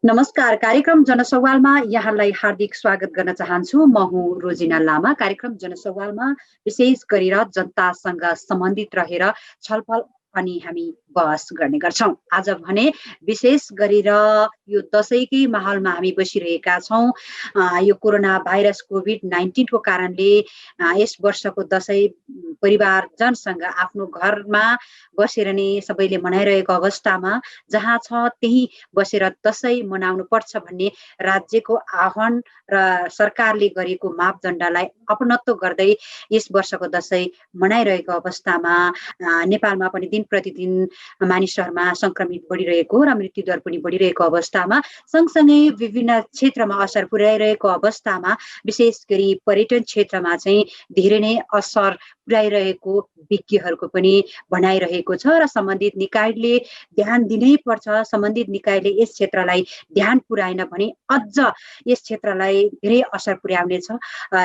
नमस्कार। कार्यक्रम जनसवालमा यहाँलाई हार्दिक स्वागत गर्न चाहन्छु। म हुँ रोजिना लामा। कार्यक्रम जनसवालमा विशेष गरेर जनतासँग सम्बन्धित रहेर छलफल अनि हामी बहस गर्ने गर्छौं। आज भने विशेष गरेर यो दशैंकै माहौलमा हामी बसिरहेका छौं। यो कोरोना भाइरस कोभिड-19 को कारणले यस वर्षको दशैं परिवारजनसँग आफ्नो घरमा बसेर नै सबैले मनाइरहेको अवस्थामा जहाँ छ त्यही बसेर दशैं मनाउनु पर्छ भन्ने राज्यको आह्वान र सरकारले गरेको मापदण्डलाई अपनत्व गर्दै यस वर्षको दशैं मनाइरहेको अवस्थामा नेपालमा पनि दिन प्रतिदिन मानिसहरूमा संक्रमित बढिरहेको र मृत्युदर पनि बढिरहेको अवस्थामा सँगसँगै विभिन्न क्षेत्रमा असर पुर्याइरहेको अवस्थामा विशेष गरी पर्यटन क्षेत्रमा चाहिँ धेरै नै असर पुर्याइरहेको विज्ञहरूको पनि भनाइरहेको छ र सम्बन्धित निकायले ध्यान दिनै पर्छ। सम्बन्धित निकायले यस क्षेत्रलाई ध्यान पुर्याएन भने अझ यस क्षेत्रलाई धेरै असर पुर्याउनेछ।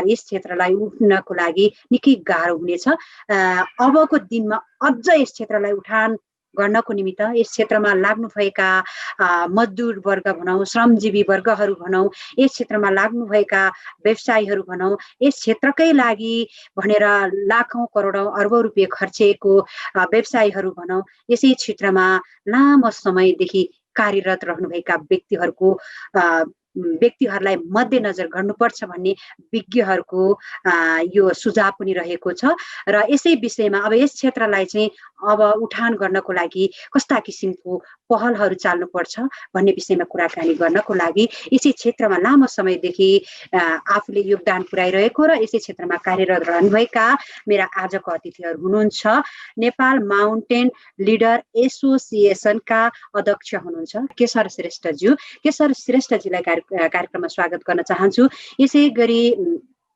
यस क्षेत्रलाई उठ्नको लागि निकै गाह्रो हुनेछ। अबको दिनमा अझ यस क्षेत्रलाई उठान गर्नको निमित्त यस क्षेत्रमा लाग्नुभएका मजदुर वर्ग भनौं, श्रमजीवी वर्गहरू भनौं, यस क्षेत्रमा लाग्नुभएका व्यवसायीहरू भनौं, यस क्षेत्रकै लागि भनेर लाखौं करोडौं अर्बौं रुपियाँ खर्चिएको व्यवसायीहरू भनौं, यसै क्षेत्रमा लामो समयदेखि कार्यरत रहनुभएका व्यक्तिहरूलाई मध्यनजर गर्नुपर्छ भन्ने विज्ञहरूको यो सुझाव पनि रहेको छ। र यसै विषयमा अब यस क्षेत्रलाई चाहिँ अब उठान गर्नको लागि कस्ता किसिमको पहलहरू चाल्नुपर्छ भन्ने विषयमा कुराकानी गर्नको लागि यसै क्षेत्रमा लामो समयदेखि आफूले योगदान पुर्याइरहेको र यसै क्षेत्रमा कार्यरत रहनुभएका मेरा आजको अतिथिहरू हुनुहुन्छ। नेपाल माउन्टेन लिडर एसोसिएसनका अध्यक्ष हुनुहुन्छ केशर श्रेष्ठज्यू। केशर श्रेष्ठजीलाई कार्यक्रममा स्वागत गर्न चाहन्छु। यसै गरी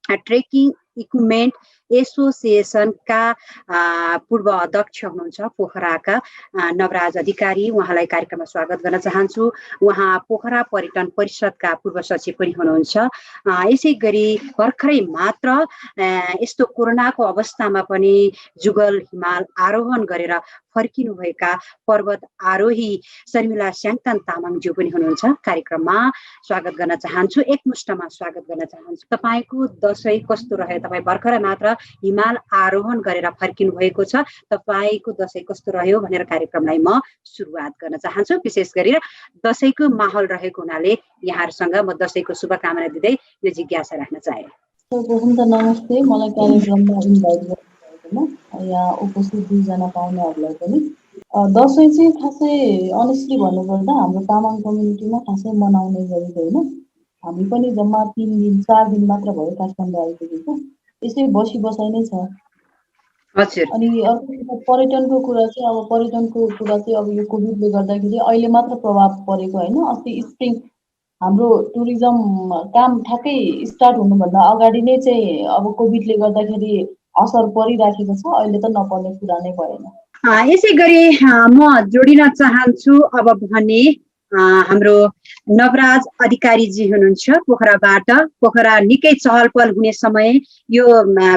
ट्रेकिङ इक्विपमेन्ट एसोसिएसनका पूर्व अध्यक्ष हुनुहुन्छ पोखराका नवराज अधिकारी, उहाँलाई कार्यक्रममा स्वागत गर्न चाहन्छु। उहाँ पोखरा पर्यटन परिषदका पूर्व सचिव पनि हुनुहुन्छ। यसै गरी भर्खरै मात्र यस्तो कोरोनाको अवस्थामा पनि जुगल हिमाल आरोहण गरेर फर्किनुभएका पर्वत आरोही शर्मिला स्याङतान तामाङज्यू पनि हुनुहुन्छ। कार्यक्रममा स्वागत गर्न चाहन्छु, एकमुष्टमा स्वागत गर्न चाहन्छु। तपाईको दशैं कस्तो रह्यो? तपाई भर्खरै मात्र हिमाल आरोहण गरेर फर्किनु भएको छ। तपाईको दशैं कस्तो रह्यो भनेर कार्यक्रमलाई म सुरुवात गर्न चाहन्छु। विशेष गरेर दशैंको माहौल रहेको हुनाले यहाँहरुसँग म दशैंको शुभकामना दिँदै यो जिज्ञासा राख्न चाहे। नमस्ते, मलाई कार्यक्रममा इन्भाइट गर्नुभएकोमा यहाँ उपस्थित दुईजना पाहुनाहरूलाई पनि। दशैं चाहिँ खासै अनेस्टली भन्नुपर्दा हाम्रो तामाङ कम्युनिटीमा खासै मनाउने गरिँदैन। हामी पनि जम्मा 3 दिन 4 दिन मात्र भयो काठमाडौँ आइपुगेको। यसै बसाइ नै छ। अनि अर्को पर्यटनको कुरा चाहिँ अब यो कोभिडले गर्दाखेरि अहिले मात्र प्रभाव परेको होइन। अस्ति स्प्रिङ हाम्रो टुरिज्म काम ठ्याक्कै स्टार्ट हुनुभन्दा अगाडि नै चाहिँ अब कोभिडले गर्दाखेरि असर परिराखेको छ। अहिले त नपर्ने कुरा नै भएन। यसै गरी म जोडिन चाहन्छु अब भने हाम्रो नवराज अधिकारीजी हुनुहुन्छ पोखराबाट। पोखरा निकै चहल पहल हुने समय, यो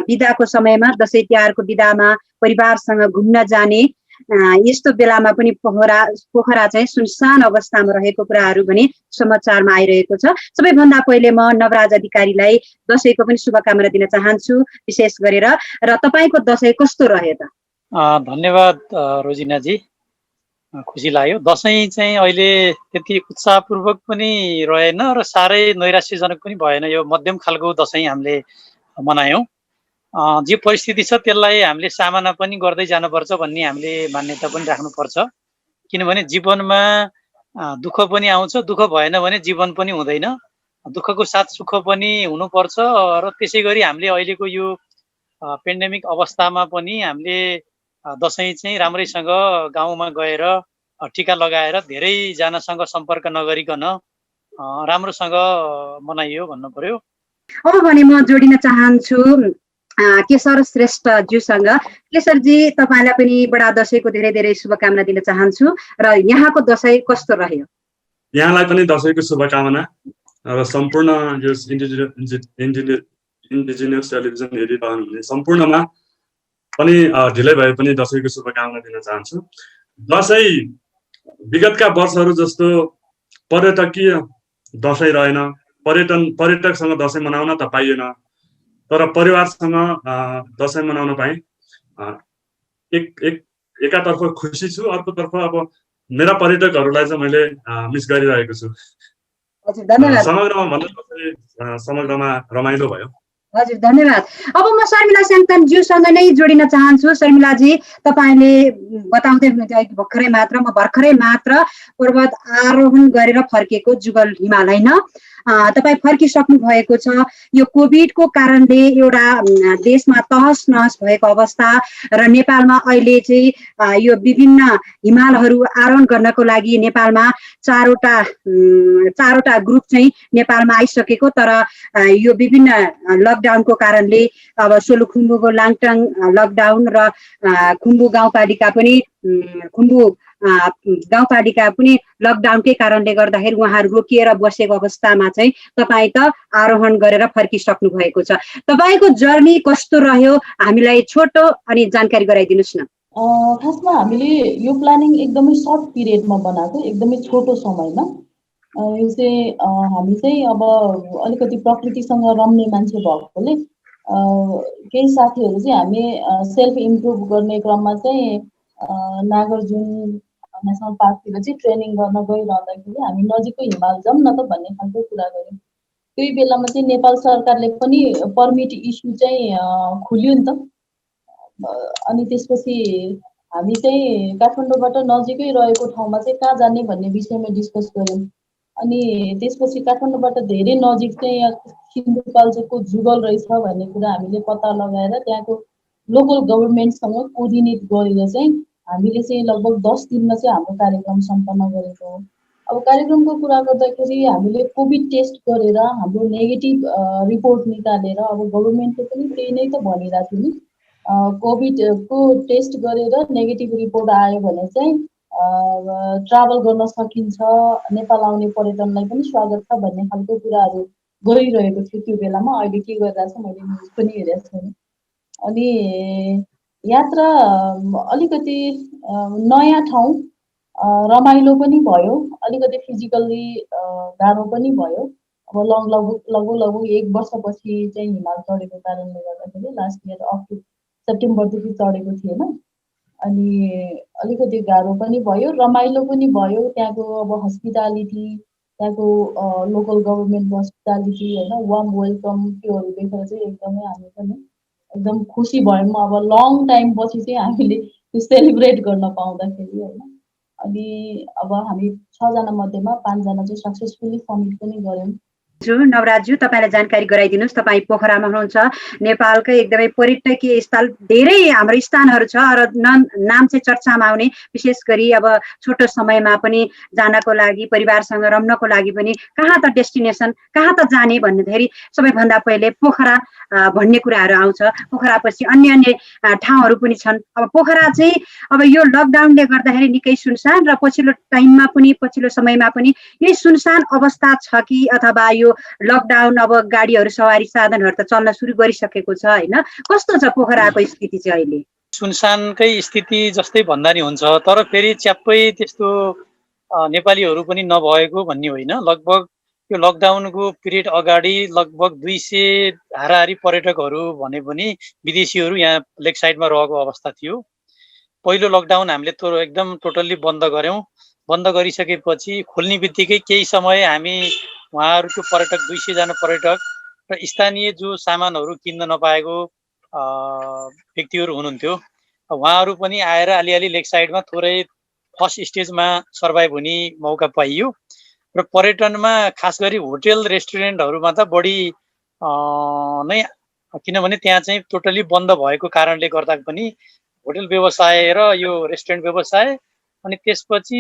बिदाको समयमा दशैं तिहारको बिदामा परिवारसँग घुम्न जाने यस्तो बेलामा पनि पोखरा चाहिँ सुनसान अवस्थामा रहेको कुराहरू पनि समाचारमा आइरहेको छ। सबैभन्दा पहिले म नवराज अधिकारीलाई दशैंको पनि शुभकामना दिन चाहन्छु विशेष गरेर। र तपाईको दशैं कस्तो रह्यो त? धन्यवाद रोजिनाजी, खुसी लाग्यो। दशैं चाहिँ अहिले त्यति उत्साहपूर्वक पनि रहेन र साह्रै नैराश्यजनक पनि भएन। यो मध्यम खालको दशैं हामीले मनायौं। जे परिस्थिति छ त्यसलाई हामीले सामना पनि गर्दै जानुपर्छ भन्ने हामीले मान्यता पनि राख्नुपर्छ। किनभने जीवनमा दुःख पनि आउँछ, दुःख भएन भने जीवन पनि हुँदैन। दुःखको साथ सुख पनि हुनुपर्छ र त्यसै गरी हामीले अहिलेको यो पेन्डेमिक अवस्थामा पनि हामीले दशैं चाहिँ राम्रैसँग गाउँमा गएर टीका लगाएर धेरैजनासँग सम्पर्क नगरिकन राम्रोसँग मनाइयो भन्नु पर्यो। अब भने म जोडिन चाहन्छु केशर श्रेष्ठज्यूसँग। केशरजी, तपाईलाई पनि बडा दशैंको धेरै धेरै शुभकामना दिन चाहन्छु। र यहाँको दशैं कस्तो रह्यो? यहाँलाई पनि दशैंको शुभकामना र सम्पूर्ण यो इन्डिजिनियस टेलिभिजन हेरिरहनुहुने सम्पूर्णमा पनि ढिलै भए पनि दशैंको शुभकामना दिन चाहन्छु। दशैं विगतका वर्षहरू जस्तो पर्यटकीय दसैँ रहेन, पर्यटकसँग दसैँ मनाउन त पाइएन, तर परिवारसँग दसैँ मनाउन पाएँ। एकातर्फ खुसी छु, अर्कोतर्फ अब मेरा पर्यटकहरूलाई चाहिँ मैले मिस गरिरहेको छु। हजुर धन्यवाद। समग्रमा रमाइलो भयो। हजुर धन्यवाद। अब म शर्मिला स्याङतामज्यूसँग नै जोडिन चाहन्छु। शर्मिलाजी, तपाईँले बताउँदै हुनुहुन्थ्यो भर्खरै मात्र पर्वत आरोहण गरेर फर्केको जुगल हिमाल होइन, तपाईँ फर्किसक्नु भएको छ। यो कोभिडको कारणले एउटा देशमा तहस नहस भएको अवस्था र नेपालमा अहिले चाहिँ यो विभिन्न हिमालहरू आरोहण गर्नको लागि नेपालमा चारवटा ग्रुप चाहिँ नेपालमा आइसकेको, तर यो विभिन्न लकडाउनको कारणले अब सोलुखुम्बुको लाङटाङ लकडाउन र खुम्बु गाउँपालिका पनि लकडाउनकै कारणले गर्दाखेरि उहाँहरू रोकिएर बसेको अवस्थामा चाहिँ तपाईँ त आरोहण गरेर फर्किसक्नु भएको छ। तपाईँको जर्नी कस्तो रह्यो, हामीलाई छोटो अनि जानकारी गराइदिनुहोस् न। खासमा हामीले यो प्लानिङ एकदमै सर्ट पिरियडमा बनाएको, एकदमै छोटो समयमा। यो चाहिँ हामी चाहिँ अब अलिकति प्रकृतिसँग रम्ने मान्छे भएकोले केही साथीहरू चाहिँ हामी सेल्फ इम्प्रुभ गर्ने क्रममा चाहिँ नागार्जुन नेसनल पार्कतिर चाहिँ ट्रेनिङ गर्न गइरहँदाखेरि हामी नजिकै हिमाल जाउँ न त भन्ने खालको कुरा गऱ्यौँ। त्यही बेलामा चाहिँ नेपाल सरकारले पनि पर्मिट इस्यु चाहिँ खुल्यो नि त। अनि त्यसपछि हामी चाहिँ काठमाडौँबाट नजिकै रहेको ठाउँमा चाहिँ कहाँ जाने भन्ने विषयमा डिस्कस गऱ्यौँ। अनि त्यसपछि काठमाडौँबाट धेरै नजिक चाहिँ सिन्धुपाल्चोकको जुगल रहेछ भन्ने कुरा हामीले पत्ता लगाएर त्यहाँको लोकल गभर्मेन्टसँग कोअर्डिनेट गरेर चाहिँ हामीले चाहिँ लगभग 10 दिनमा चाहिँ हाम्रो कार्यक्रम सम्पन्न गरेको हो। अब कार्यक्रमको कुरा गर्दाखेरि हामीले कोभिड टेस्ट गरेर हाम्रो नेगेटिभ रिपोर्ट निकालेर, अब गभर्मेन्टले पनि त्यही नै त भनिरहेको थियो नि, कोभिडको टेस्ट गरेर नेगेटिभ रिपोर्ट आयो भने चाहिँ ट्राभल गर्न सकिन्छ, नेपाल आउने पर्यटनलाई पनि स्वागत छ भन्ने खालको कुराहरू गरिरहेको थियो त्यो बेलामा। अहिले के गरिरहेछ मैले न्युज पनि हेरेको छैन। अनि यात्रा अलिकति नयाँ ठाउँ, रमाइलो पनि भयो, अलिकति फिजिकल्ली गाह्रो पनि भयो। अब लगभग 1 वर्षपछि चाहिँ हिमाल चढेको कारणले गर्दाखेरि लास्ट इयर सेप्टेम्बरदेखि चढेको थिएन। अनि अलिकति गाह्रो पनि भयो, रमाइलो पनि भयो। त्यहाँको अब हस्पिटालिटी, त्यहाँको लोकल गभर्मेन्टको हस्पिटालिटी होइन, वार्म वेलकम, त्योहरू देखेर चाहिँ एकदमै हामी पनि एकदम खुसी भयौँ। अब लङ टाइम पछि चाहिँ हामीले त्यो सेलिब्रेट गर्न पाउँदाखेरि होइन। अनि अब हामी 6 जना मध्येमा 5 जना चाहिँ सक्सेसफुली सब्मिट पनि गऱ्यौँ। नवराजज्यू, तपाईँलाई जानकारी गराइदिनुहोस्। तपाईँ पोखरामा हुनुहुन्छ। नेपालकै एकदमै पर्यटकीय स्थल धेरै हाम्रो स्थानहरू छ र नाम चाहिँ चर्चामा आउने, विशेष गरी अब छोटो समयमा पनि जानको लागि, परिवारसँग रम्नको लागि पनि कहाँ त डेस्टिनेसन, कहाँ त जाने भन्दाखेरि सबैभन्दा पहिले पोखरा भन्ने कुराहरू आउँछ। पोखरापछि अन्य ठाउँहरू पनि छन्। अब पोखरा चाहिँ अब यो लकडाउनले गर्दाखेरि निकै सुनसान र पछिल्लो समयमा पनि यही सुनसान अवस्था छ कि अथवा यो लकडाउन अब गाडीहरू सवारी साधनहरू त चल्न सुरु गरिसकेको छ होइन, कस्तो छ पोखराको स्थिति चाहिँ अहिले? सुनसानकै स्थिति जस्तै भन्दा नि हुन्छ, तर फेरि च्याप्पै त्यस्तो नेपालीहरू पनि नभएको भन्ने होइन। लगभग यो लकडाउनको पिरियड अगाडि लगभग 200 हाराहारी पर्यटकहरू भने पनि विदेशीहरू यहाँ लेक साइडमा रहेको अवस्था थियो। पहिलो लकडाउन हामीले एकदम टोटल्ली बन्द गऱ्यौँ। बन्द गरिसकेपछि खोल्ने बित्तिकै केही समय हामी उहाँहरूको 200 जना पर्यटक र स्थानीय जो सामानहरू किन्न नपाएको व्यक्तिहरू हुनुहुन्थ्यो, उहाँहरू पनि आएर अलिअलि लेक साइडमा थोरै फर्स्ट स्टेजमा सर्भाइभ हुने मौका पाइयो। र पर्यटनमा खास गरी होटेल रेस्टुरेन्टहरूमा त बढी नै, किनभने त्यहाँ चाहिँ टोटली बन्द भएको कारणले गर्दा पनि होटेल व्यवसाय र यो रेस्टुरेन्ट व्यवसाय अनि त्यसपछि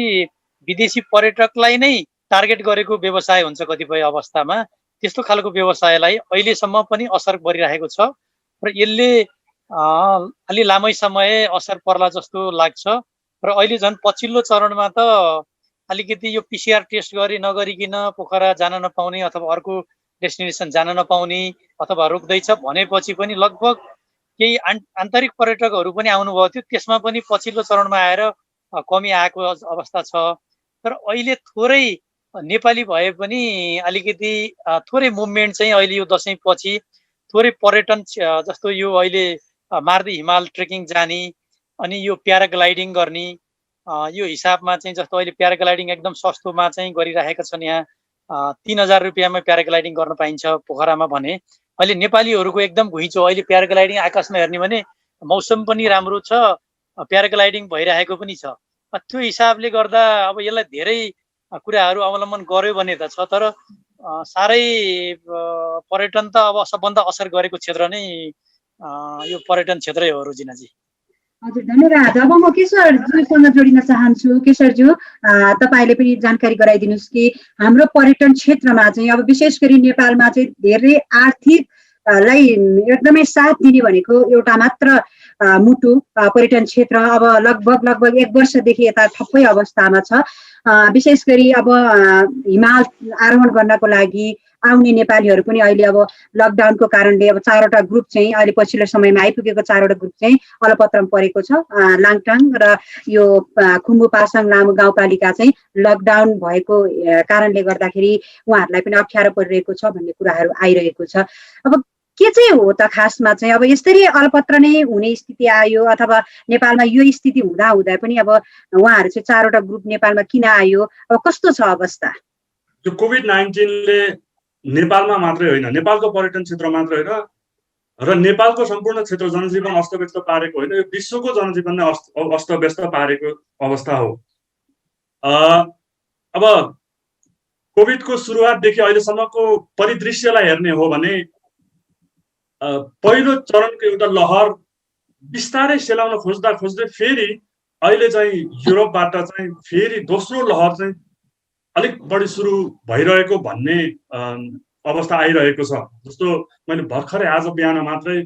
विदेशी पर्यटकलाई नै टार्गेट गरेको व्यवसाय हुन्छ कतिपय अवस्थामा। त्यस्तो खालको व्यवसायलाई अहिलेसम्म पनि असर गरिरहेको छ र यसले अलि लामै समय असर पर्ला जस्तो लाग्छ। र अहिले झन् पछिल्लो चरणमा त अलिकति यो पिसिआर टेस्ट नगरिकन पोखरा जान नपाउने अथवा अर्को डेस्टिनेसन जान नपाउने अथवा रोक्दैछ भनेपछि पनि लगभग केही आन्तरिक पर्यटकहरू पनि आउनुभएको थियो, त्यसमा पनि पछिल्लो चरणमा आएर कमी आएको अवस्था छ। तर अहिले थोरै नेपाली भए पनि अलिकति थोरै मुभमेन्ट चाहिँ अहिले यो दसैँ पछि थोरै पर्यटन जस्तो यो अहिले मार्दी हिमाल ट्रेकिङ जाने अनि यो प्याराग्लाइडिङ गर्ने यो हिसाबमा चाहिँ जस्तो अहिले प्याराग्लाइडिङ एकदम सस्तोमा चाहिँ गरिराखेका छन्। यहाँ 3000 रुपियाँमा प्याराग्लाइडिङ गर्न पाइन्छ पोखरामा भने अहिले नेपालीहरूको एकदम घुइँचो। अहिले प्याराग्लाइडिङ आकाशमा हेर्ने भने मौसम पनि राम्रो छ, प्याराग्लाइडिङ भइरहेको पनि छ। त्यो हिसाबले गर्दा अब यसलाई धेरै कुराहरू अवलम्बन गर्यो भने त छ, तर साह्रै पर्यटन त अब सबभन्दा असर गरेको क्षेत्र नै यो पर्यटन क्षेत्रै हो रोजिनाजी। हजुर, धन्यवाद। अब म केशरज्यूसँग जोडिन चाहन्छु। केशरज्यू, तपाईँले पनि जानकारी गराइदिनुहोस् कि हाम्रो पर्यटन क्षेत्रमा चाहिँ अब विशेष गरी नेपालमा चाहिँ धेरै आर्थिक लाई एकदमै साथ दिने भनेको एउटा मात्र मुटु पर्यटन क्षेत्र अब लगभग 1 वर्षदेखि यता ठप्पै अवस्थामा छ। विशेष गरी अब हिमाल आरोहण गर्नको लागि आउने नेपालीहरू पनि अहिले अब लकडाउनको कारणले अब 4वटा ग्रुप चाहिँ अहिले पछिल्लो समयमा आइपुगेको 4वटा ग्रुप चाहिँ अलपत्रमा परेको छ। लाङटाङ र यो खुम्बु पासाङ लामो गाउँपालिका चाहिँ लकडाउन भएको कारणले गर्दाखेरि उहाँहरूलाई पनि अप्ठ्यारो परिरहेको छ भन्ने कुराहरू आइरहेको छ। अब के चाहिँ हो त खासमा चाहिँ अब यसरी अलपत्र नै हुने स्थिति आयो अथवा नेपालमा यो स्थिति हुँदा पनि अब उहाँहरू चाहिँ 4वटा ग्रुप नेपालमा किन आयो, अब कस्तो छ अवस्था? यो कोभिड-19ले नेपालमा मात्रै होइन, नेपालको पर्यटन क्षेत्र मात्रै होइन र नेपालको सम्पूर्ण क्षेत्र जनजीवन अस्तव्यस्त पारेको होइन, यो विश्वको जनजीवन नै अस्तव्यस्त पारेको अवस्था हो। अब कोभिडको सुरुवातदेखि अहिलेसम्मको परिदृश्यलाई हेर्ने हो भने पहिलो चरणको एउटा लहर बिस्तारै सेलाउन खोज्दै फेरि अहिले चाहिँ युरोपबाट चाहिँ फेरि दोस्रो लहर चाहिँ अलिक बढी सुरु भइरहेको भन्ने अवस्था आइरहेको छ। जस्तो मैले भर्खरै आज बिहान मात्रै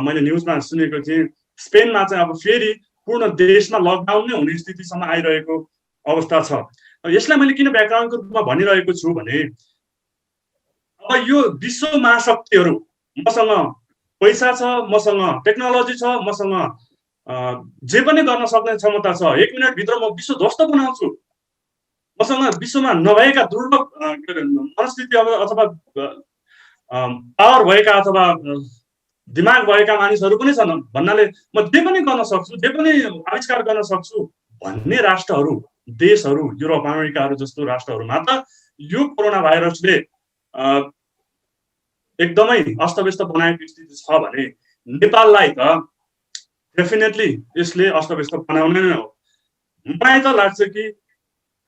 मैले न्युजमा सुनेको थिएँ, स्पेनमा चाहिँ अब फेरि पूर्ण देशमा लकडाउन नै हुने स्थितिसम्म आइरहेको अवस्था छ। यसलाई मैले किन व्याकरणको रूपमा भनिरहेको छु भने अब यो विश्व महाशक्तिहरू, मसँग पैसा छ, मसँग टेक्नोलोजी छ, मसँग जे पनि गर्न सक्ने क्षमता छ, 1 मिनटभित्र म विश्व ध्वस्त बनाउँछु, मसँग विश्वमा नभएका दुर्लभ मनस्थिति अथवा पावर भएका अथवा दिमाग भएका मानिसहरू पनि छन् भन्नाले म जे पनि गर्न सक्छु, जे पनि आविष्कार गर्न सक्छु भन्ने राष्ट्रहरू, देशहरू, युरोप अमेरिकाहरू जस्तो राष्ट्रहरूमा त यो कोरोना भाइरसले एकदमै अस्तव्यस्त बनाएको स्थिति छ भने नेपाललाई त डेफिनेटली यसले अस्तव्यस्त बनाउने नै हो। मलाई त लाग्छ कि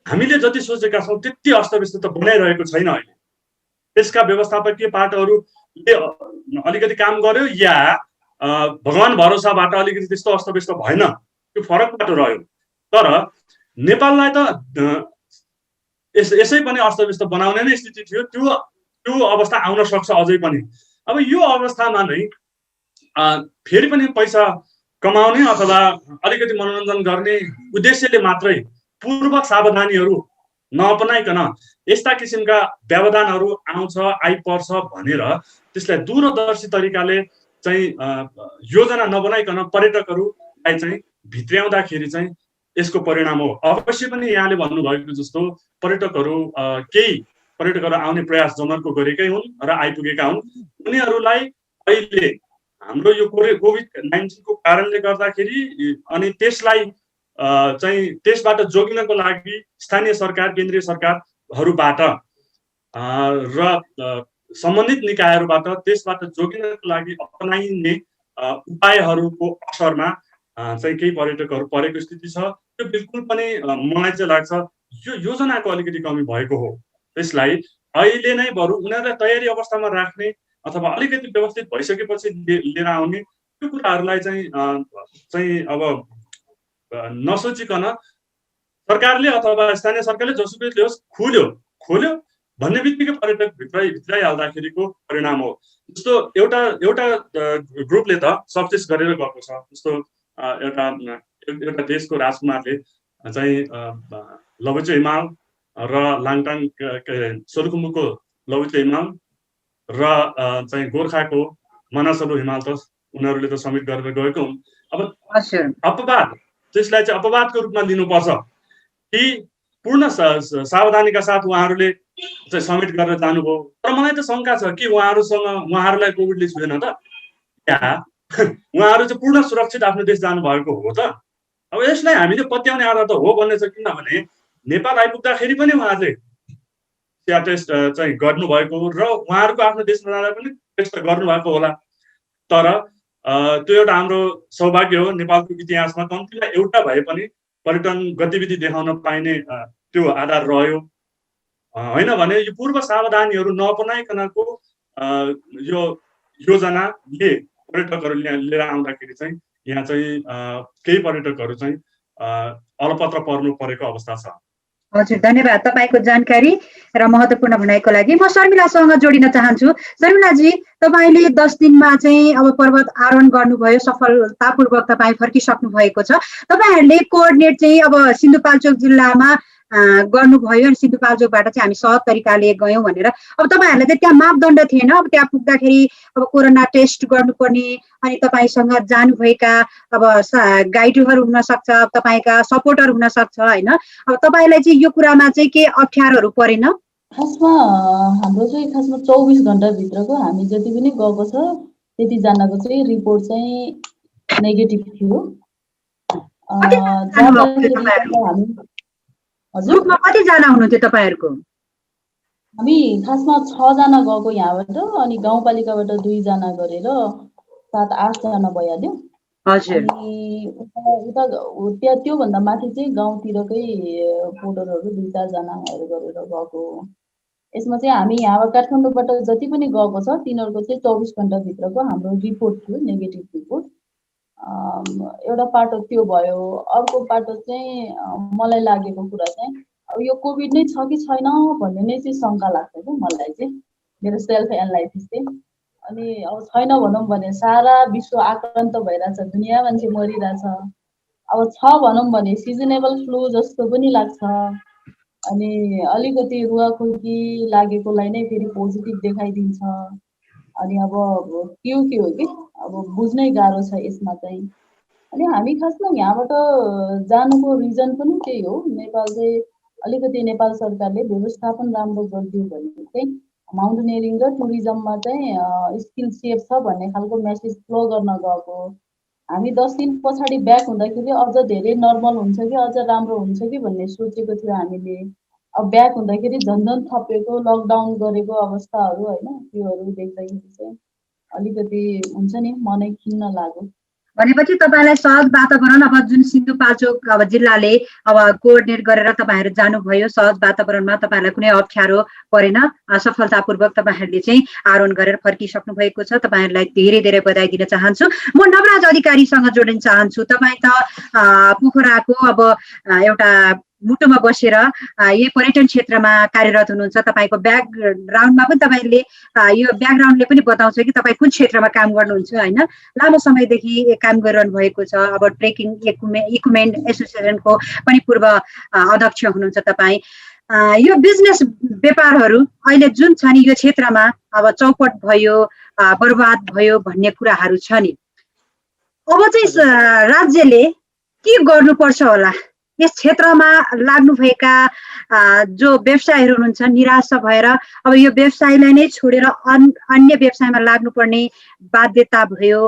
हामीले जति सोचेका छौँ त्यति अस्तव्यस्त त बनाइरहेको छैन। अहिले त्यसका व्यवस्थापकीय पाटोहरूले अलिकति काम गर्यो या भगवान भरोसाबाट अलिकति त्यस्तो अस्तव्यस्त भएन, त्यो फरक बाटो रह्यो। तर नेपाललाई त यसै पनि अस्तव्यस्त बनाउने नै स्थिति थियो। त्यो अवस्था आउन सक्छ अझै पनि। अब यो अवस्थामा नै फेरि पनि पैसा कमाउने अथवा अलिकति मनोरञ्जन गर्ने उद्देश्यले मात्रै पूर्व सावधानीहरू नअपनाइकन यस्ता किसिमका व्यवधानहरू आउँछ आइपर्छ भनेर त्यसलाई दूरदर्शी तरिकाले चाहिँ योजना नबनाइकन पर्यटकहरूलाई चाहिँ भित्र्याउँदाखेरि चाहिँ यसको परिणाम हो। अवश्य पनि यहाँले भन्नुभएको जस्तो केही पर्यटकहरू आउने प्रयास जमर्को गरेकै हुन् र आइपुगेका हुन्। उनीहरूलाई अहिले हाम्रो यो कोभिड-19 को कारणले गर्दाखेरि अनि त्यसलाई चाहिँ त्यसबाट जोगिनको लागि स्थानीय सरकार, केन्द्रीय सरकारहरूबाट र सम्बन्धित निकायहरूबाट त्यसबाट जोगिनको लागि अपनाइने उपायहरूको असरमा चाहिँ केही पर्यटकहरू परेको स्थिति छ। त्यो बिल्कुल पनि मलाई चाहिँ लाग्छ यो योजनाको अलिकति कमी भएको हो। त्यसलाई अहिले नै बरु उनीहरूलाई तयारी अवस्थामा राख्ने अथवा अलिकति व्यवस्थित भइसकेपछि लिएर आउने, त्यो कुराहरूलाई चाहिँ अब नसोचिकन सरकारले अथवा स्थानीय सरकारले जसुकै होस् खोल्यो भन्ने बित्तिकै पर्यटक भित्रै हाल्दाखेरिको परिणाम हो। जस्तो एउटा ग्रुपले त सक्सेस गरेर गएको छ। जस्तो एउटा देशको राजकुमारले चाहिँ लबुचो हिमाल र लाङटाङ सोलुखुम्बुको लबुचो हिमाल र चाहिँ गोर्खाको मनासलु हिमाल त उनीहरूले त समिट गरेर गएको हुन्। अब अपवाद, त्यसलाई चाहिँ अपवादको रूपमा लिनुपर्छ कि पूर्ण सावधानीका साथ उहाँहरूले चाहिँ सब्मिट गरेर जानुभयो। तर मलाई त शङ्का छ कि उहाँहरूलाई कोभिडले छुँदैन त, या उहाँहरू चाहिँ पूर्ण सुरक्षित आफ्नो देश जानुभएको हो त? अब यसलाई हामीले पत्याउने आधार त हो भन्ने छ, किनभने नेपाल आइपुग्दाखेरि पनि उहाँहरूले स्याब टेस्ट चाहिँ गर्नुभएको र उहाँहरूको आफ्नो देशमा जाँदा पनि टेस्ट गर्नुभएको होला। तर त्यो एउटा हाम्रो सौभाग्य हो, नेपालको इतिहासमा कम्तीमा एउटा भए पनि पर्यटन गतिविधि देखाउन पाइने त्यो आधार रह्यो। होइन भने यो पूर्व सावधानीहरू नअपनाइकनको यो योजनाले पर्यटकहरू लिएर आउँदाखेरि चाहिँ यहाँ चाहिँ केही पर्यटकहरू चाहिँ अलपत्र पर्नु परेको अवस्था छ। हजुर, धन्यवाद तपाईँको जानकारी र महत्त्वपूर्ण भनाइको लागि। म शर्मिलासँग जोडिन चाहन्छु। शर्मिलाजी, तपाईँले 10 दिनमा चाहिँ अब पर्वत आरोहण गर्नुभयो, सफलतापूर्वक तपाईँ फर्किसक्नु भएको छ। तपाईँहरूले कोअर्डिनेट चाहिँ अब सिन्धुपाल्चोक जिल्लामा गर्नुभयो अनि सिन्धुपाल्चोकबाट चाहिँ हामी सहज तरिकाले गयौँ भनेर। अब तपाईँहरूलाई चाहिँ त्यहाँ मापदण्ड थिएन, अब त्यहाँ पुग्दाखेरि अब कोरोना टेस्ट गर्नुपर्ने, अनि तपाईँसँग जानुभएका अब गाइडहरू हुनसक्छ, तपाईँका सपोर्टर हुनसक्छ होइन, अब तपाईँलाई चाहिँ यो कुरामा चाहिँ के अप्ठ्यारोहरू परेन? खासमा हाम्रो चाहिँ 24 घन्टाभित्रको हामी जति पनि गएको छ त्यतिजनाको चाहिँ रिपोर्ट चाहिँ नेगेटिभ थियो। ग्रुपमा कतिजना हुनुहुन्थ्यो तपाईँहरूको? हामी खासमा 6 जना गएको यहाँबाट, अनि गाउँपालिकाबाट 2 जना गरेर 7-8 जना भइहाल्यो। अनि उता त्योभन्दा माथि चाहिँ गाउँतिरकै पोर्टरहरू 2-4 जनाहरू गरेर गएको। यसमा चाहिँ हामी यहाँ काठमाडौँबाट जति पनि गएको छ तिनीहरूको चाहिँ 24 घन्टाभित्रको हाम्रो रिपोर्ट थियो, नेगेटिभ रिपोर्ट। एउटा पाटो त्यो भयो। अर्को पाटो चाहिँ मलाई लागेको कुरा चाहिँ अब यो कोभिड नै छ कि छैन भन्ने नै चाहिँ शङ्का लाग्छ क्या मलाई चाहिँ, मेरो सेल्फ एनालाइसिस चाहिँ। अनि अब छैन भनौँ भने सारा विश्व आक्रान्त भइरहेछ, दुनियाँ मान्छे मरिरहेछ। अब छ भनौँ भने सिजनेबल फ्लू जस्तो पनि लाग्छ। अनि अलिकति रुवाखोकी लागेकोलाई नै फेरि पोजिटिभ देखाइदिन्छ। अनि अब के हो कि अब बुझ्नै गाह्रो छ यसमा चाहिँ। अनि हामी खासमा यहाँबाट जानुको रिजन पनि त्यही हो, नेपाल चाहिँ अलिकति नेपाल सरकारले व्यवस्थापन राम्रो गरिदियो भने चाहिँ माउन्टेनियरिङ र टुरिज्ममा चाहिँ स्किल सेफ छ भन्ने खालको मेसेज फ्लो गर्न गएको। हामी 10 दिन पछाडि ब्याक हुँदाखेरि अझ धेरै नर्मल हुन्छ कि अझ राम्रो हुन्छ कि भन्ने सोचेको थियो हामीले। अब ब्याक हुँदाखेरि झन्झन थपेको, लकडाउन गरेको अवस्थाहरू होइन, त्योहरू देख्दाखेरि चाहिँ अलिकति हुन्छ नि मनै खिन्न लाग्यो। भनेपछि तपाईँलाई सहज वातावरण, अब जुन सिन्धुपाल्चोक अब जिल्लाले अब कोअर्डिनेट गरेर तपाईँहरू जानुभयो, सहज वातावरणमा तपाईँलाई कुनै अप्ठ्यारो परेन, सफलतापूर्वक तपाईँहरूले चाहिँ आरोहण गरेर फर्किसक्नु भएको छ। तपाईँहरूलाई धेरै धेरै बधाई दिन चाहन्छु। म नवराज अधिकारीसँग जोड्न चाहन्छु। तपाईँ त पोखराको अब एउटा मुटुमा बसेर यो पर्यटन क्षेत्रमा कार्यरत हुनुहुन्छ। तपाईँको ब्याकग्राउन्डमा पनि तपाईँले यो ब्याकग्राउन्डले पनि बताउँछ कि तपाईँ कुन क्षेत्रमा काम गर्नुहुन्छ होइन। लामो समयदेखि काम गरिरहनु भएको छ। अब ट्रेकिङ इक्विपमेन्ट एसोसिएसनको पनि पूर्व अध्यक्ष हुनुहुन्छ तपाईँ। यो बिजनेस व्यापारहरू अहिले जुन छ नि यो क्षेत्रमा अब चौपट भयो, बर्बाद भयो भन्ने कुराहरू छ नि, अब चाहिँ राज्यले के गर्नुपर्छ होला? यस क्षेत्रमा लाग्नुभएका जो व्यवसायीहरू हुनुहुन्छ निराश भएर अब यो व्यवसायलाई नै छोडेर अन्य व्यवसायमा लाग्नुपर्ने बाध्यता भयो।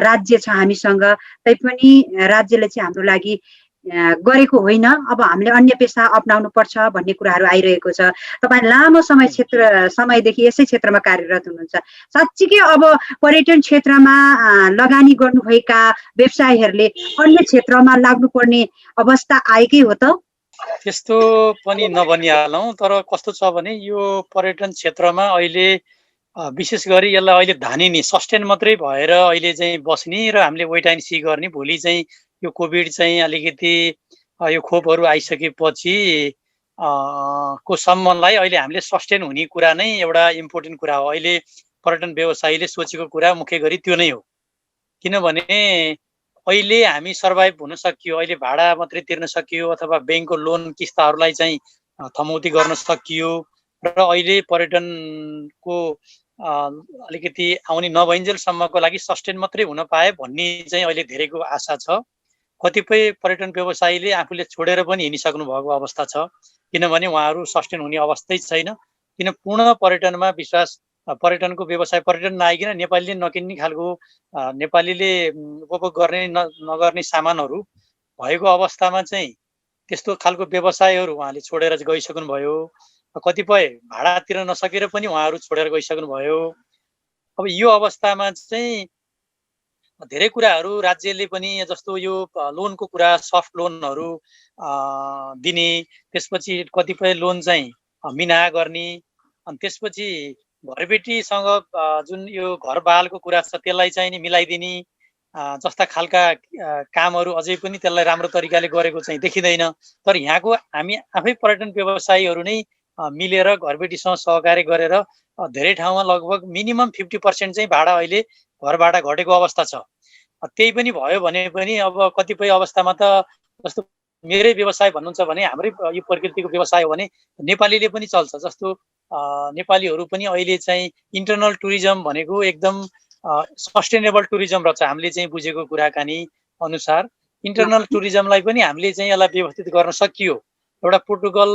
राज्य छ हामीसँग, तैपनि राज्यले चाहिँ हाम्रो लागि गरेको होइन, अब हामीले अन्य पेसा अपनाउनु पर्छ भन्ने कुराहरू आइरहेको छ। तपाईँ लामो समयदेखि यसै क्षेत्रमा कार्यरत हुनुहुन्छ। साँच्चीकै अब पर्यटन क्षेत्रमा लगानी गर्नुभएका व्यवसायीहरूले अन्य क्षेत्रमा लाग्नुपर्ने अवस्था आएकै हो त? त्यस्तो पनि नभनिहालौँ, तर कस्तो छ भने यो पर्यटन क्षेत्रमा अहिले विशेष गरी यसलाई अहिले धानिने सस्टेन मात्रै भएर अहिले चाहिँ बस्ने र हामीले वेट एन्ड सी गर्ने, भोलि चाहिँ यो कोभिड चाहिँ अलिकति यो खोपहरू आइसकेपछि को सम्मलाई अहिले हामीले सस्टेन हुने कुरा नै एउटा इम्पोर्टेन्ट कुरा हो। अहिले पर्यटन व्यवसायीले सोचेको कुरा मुख्य गरी त्यो नै हो। किनभने अहिले हामी सर्भाइभ हुन सकियो, अहिले भाडा मात्रै तिर्न सकियो अथवा ब्याङ्कको लोन किस्ताहरूलाई चाहिँ थमौती गर्न सकियो र अहिले पर्यटनको अलिकति आउने नभइन्जेलसम्मको लागि सस्टेन मात्रै हुन पाए भन्ने चाहिँ अहिले धेरैको आशा छ। कतिपय पर्यटन व्यवसायीले आफूले छोडेर पनि हिँडिसक्नु भएको अवस्था छ, किनभने उहाँहरू सस्टेन हुने अवस्थै छैन। किन पूर्ण पर्यटनमा विश्वास, पर्यटनको व्यवसाय, पर्यटन नआइकन नेपालीले नकिन्ने खालको, नेपालीले उपभोग गर्ने नगर्ने सामानहरू भएको अवस्थामा चाहिँ त्यस्तो खालको व्यवसायहरू उहाँले छोडेर गइसक्नु भयो। कतिपय भाडा तिर्न नसकेर पनि उहाँहरू छोडेर गइसक्नु भयो। अब यो अवस्थामा चाहिँ धेरै कुराहरू राज्यले पनि, जस्तो यो लोनको कुरा, सफ्ट लोनहरू दिने, त्यसपछि कतिपय लोन चाहिँ मिना गर्ने, अनि त्यसपछि घरबेटीसँग जुन यो घर बहालको कुरा छ त्यसलाई चाहिँ नि मिलाइदिने जस्ता खालका कामहरू अझै पनि त्यसलाई राम्रो तरिकाले गरेको चाहिँ देखिँदैन। तर यहाँको हामी आफै पर्यटन व्यवसायीहरू नै मिलेर घरबेटीसँग सहकार्य गरेर धेरै ठाउँमा लगभग मिनिमम 50% चाहिँ भाडा अहिले घर भाडा घटेको अवस्था छ। त्यही पनि भयो भने पनि अब कतिपय अवस्थामा त जस्तो मेरै व्यवसाय भन्नुहुन्छ भने हाम्रै यो प्रकृतिको व्यवसाय हो भने नेपालीले पनि चल्छ। जस्तो नेपालीहरू पनि अहिले चाहिँ इन्टरनल टुरिज्म भनेको एकदम सस्टेनेबल टुरिज्म रहेछ। हामीले चाहिँ बुझेको कुराकानी अनुसार इन्टरनल टुरिज्मलाई पनि हामीले चाहिँ यसलाई व्यवस्थित गर्न सकियो। एउटा प्रोटोकल,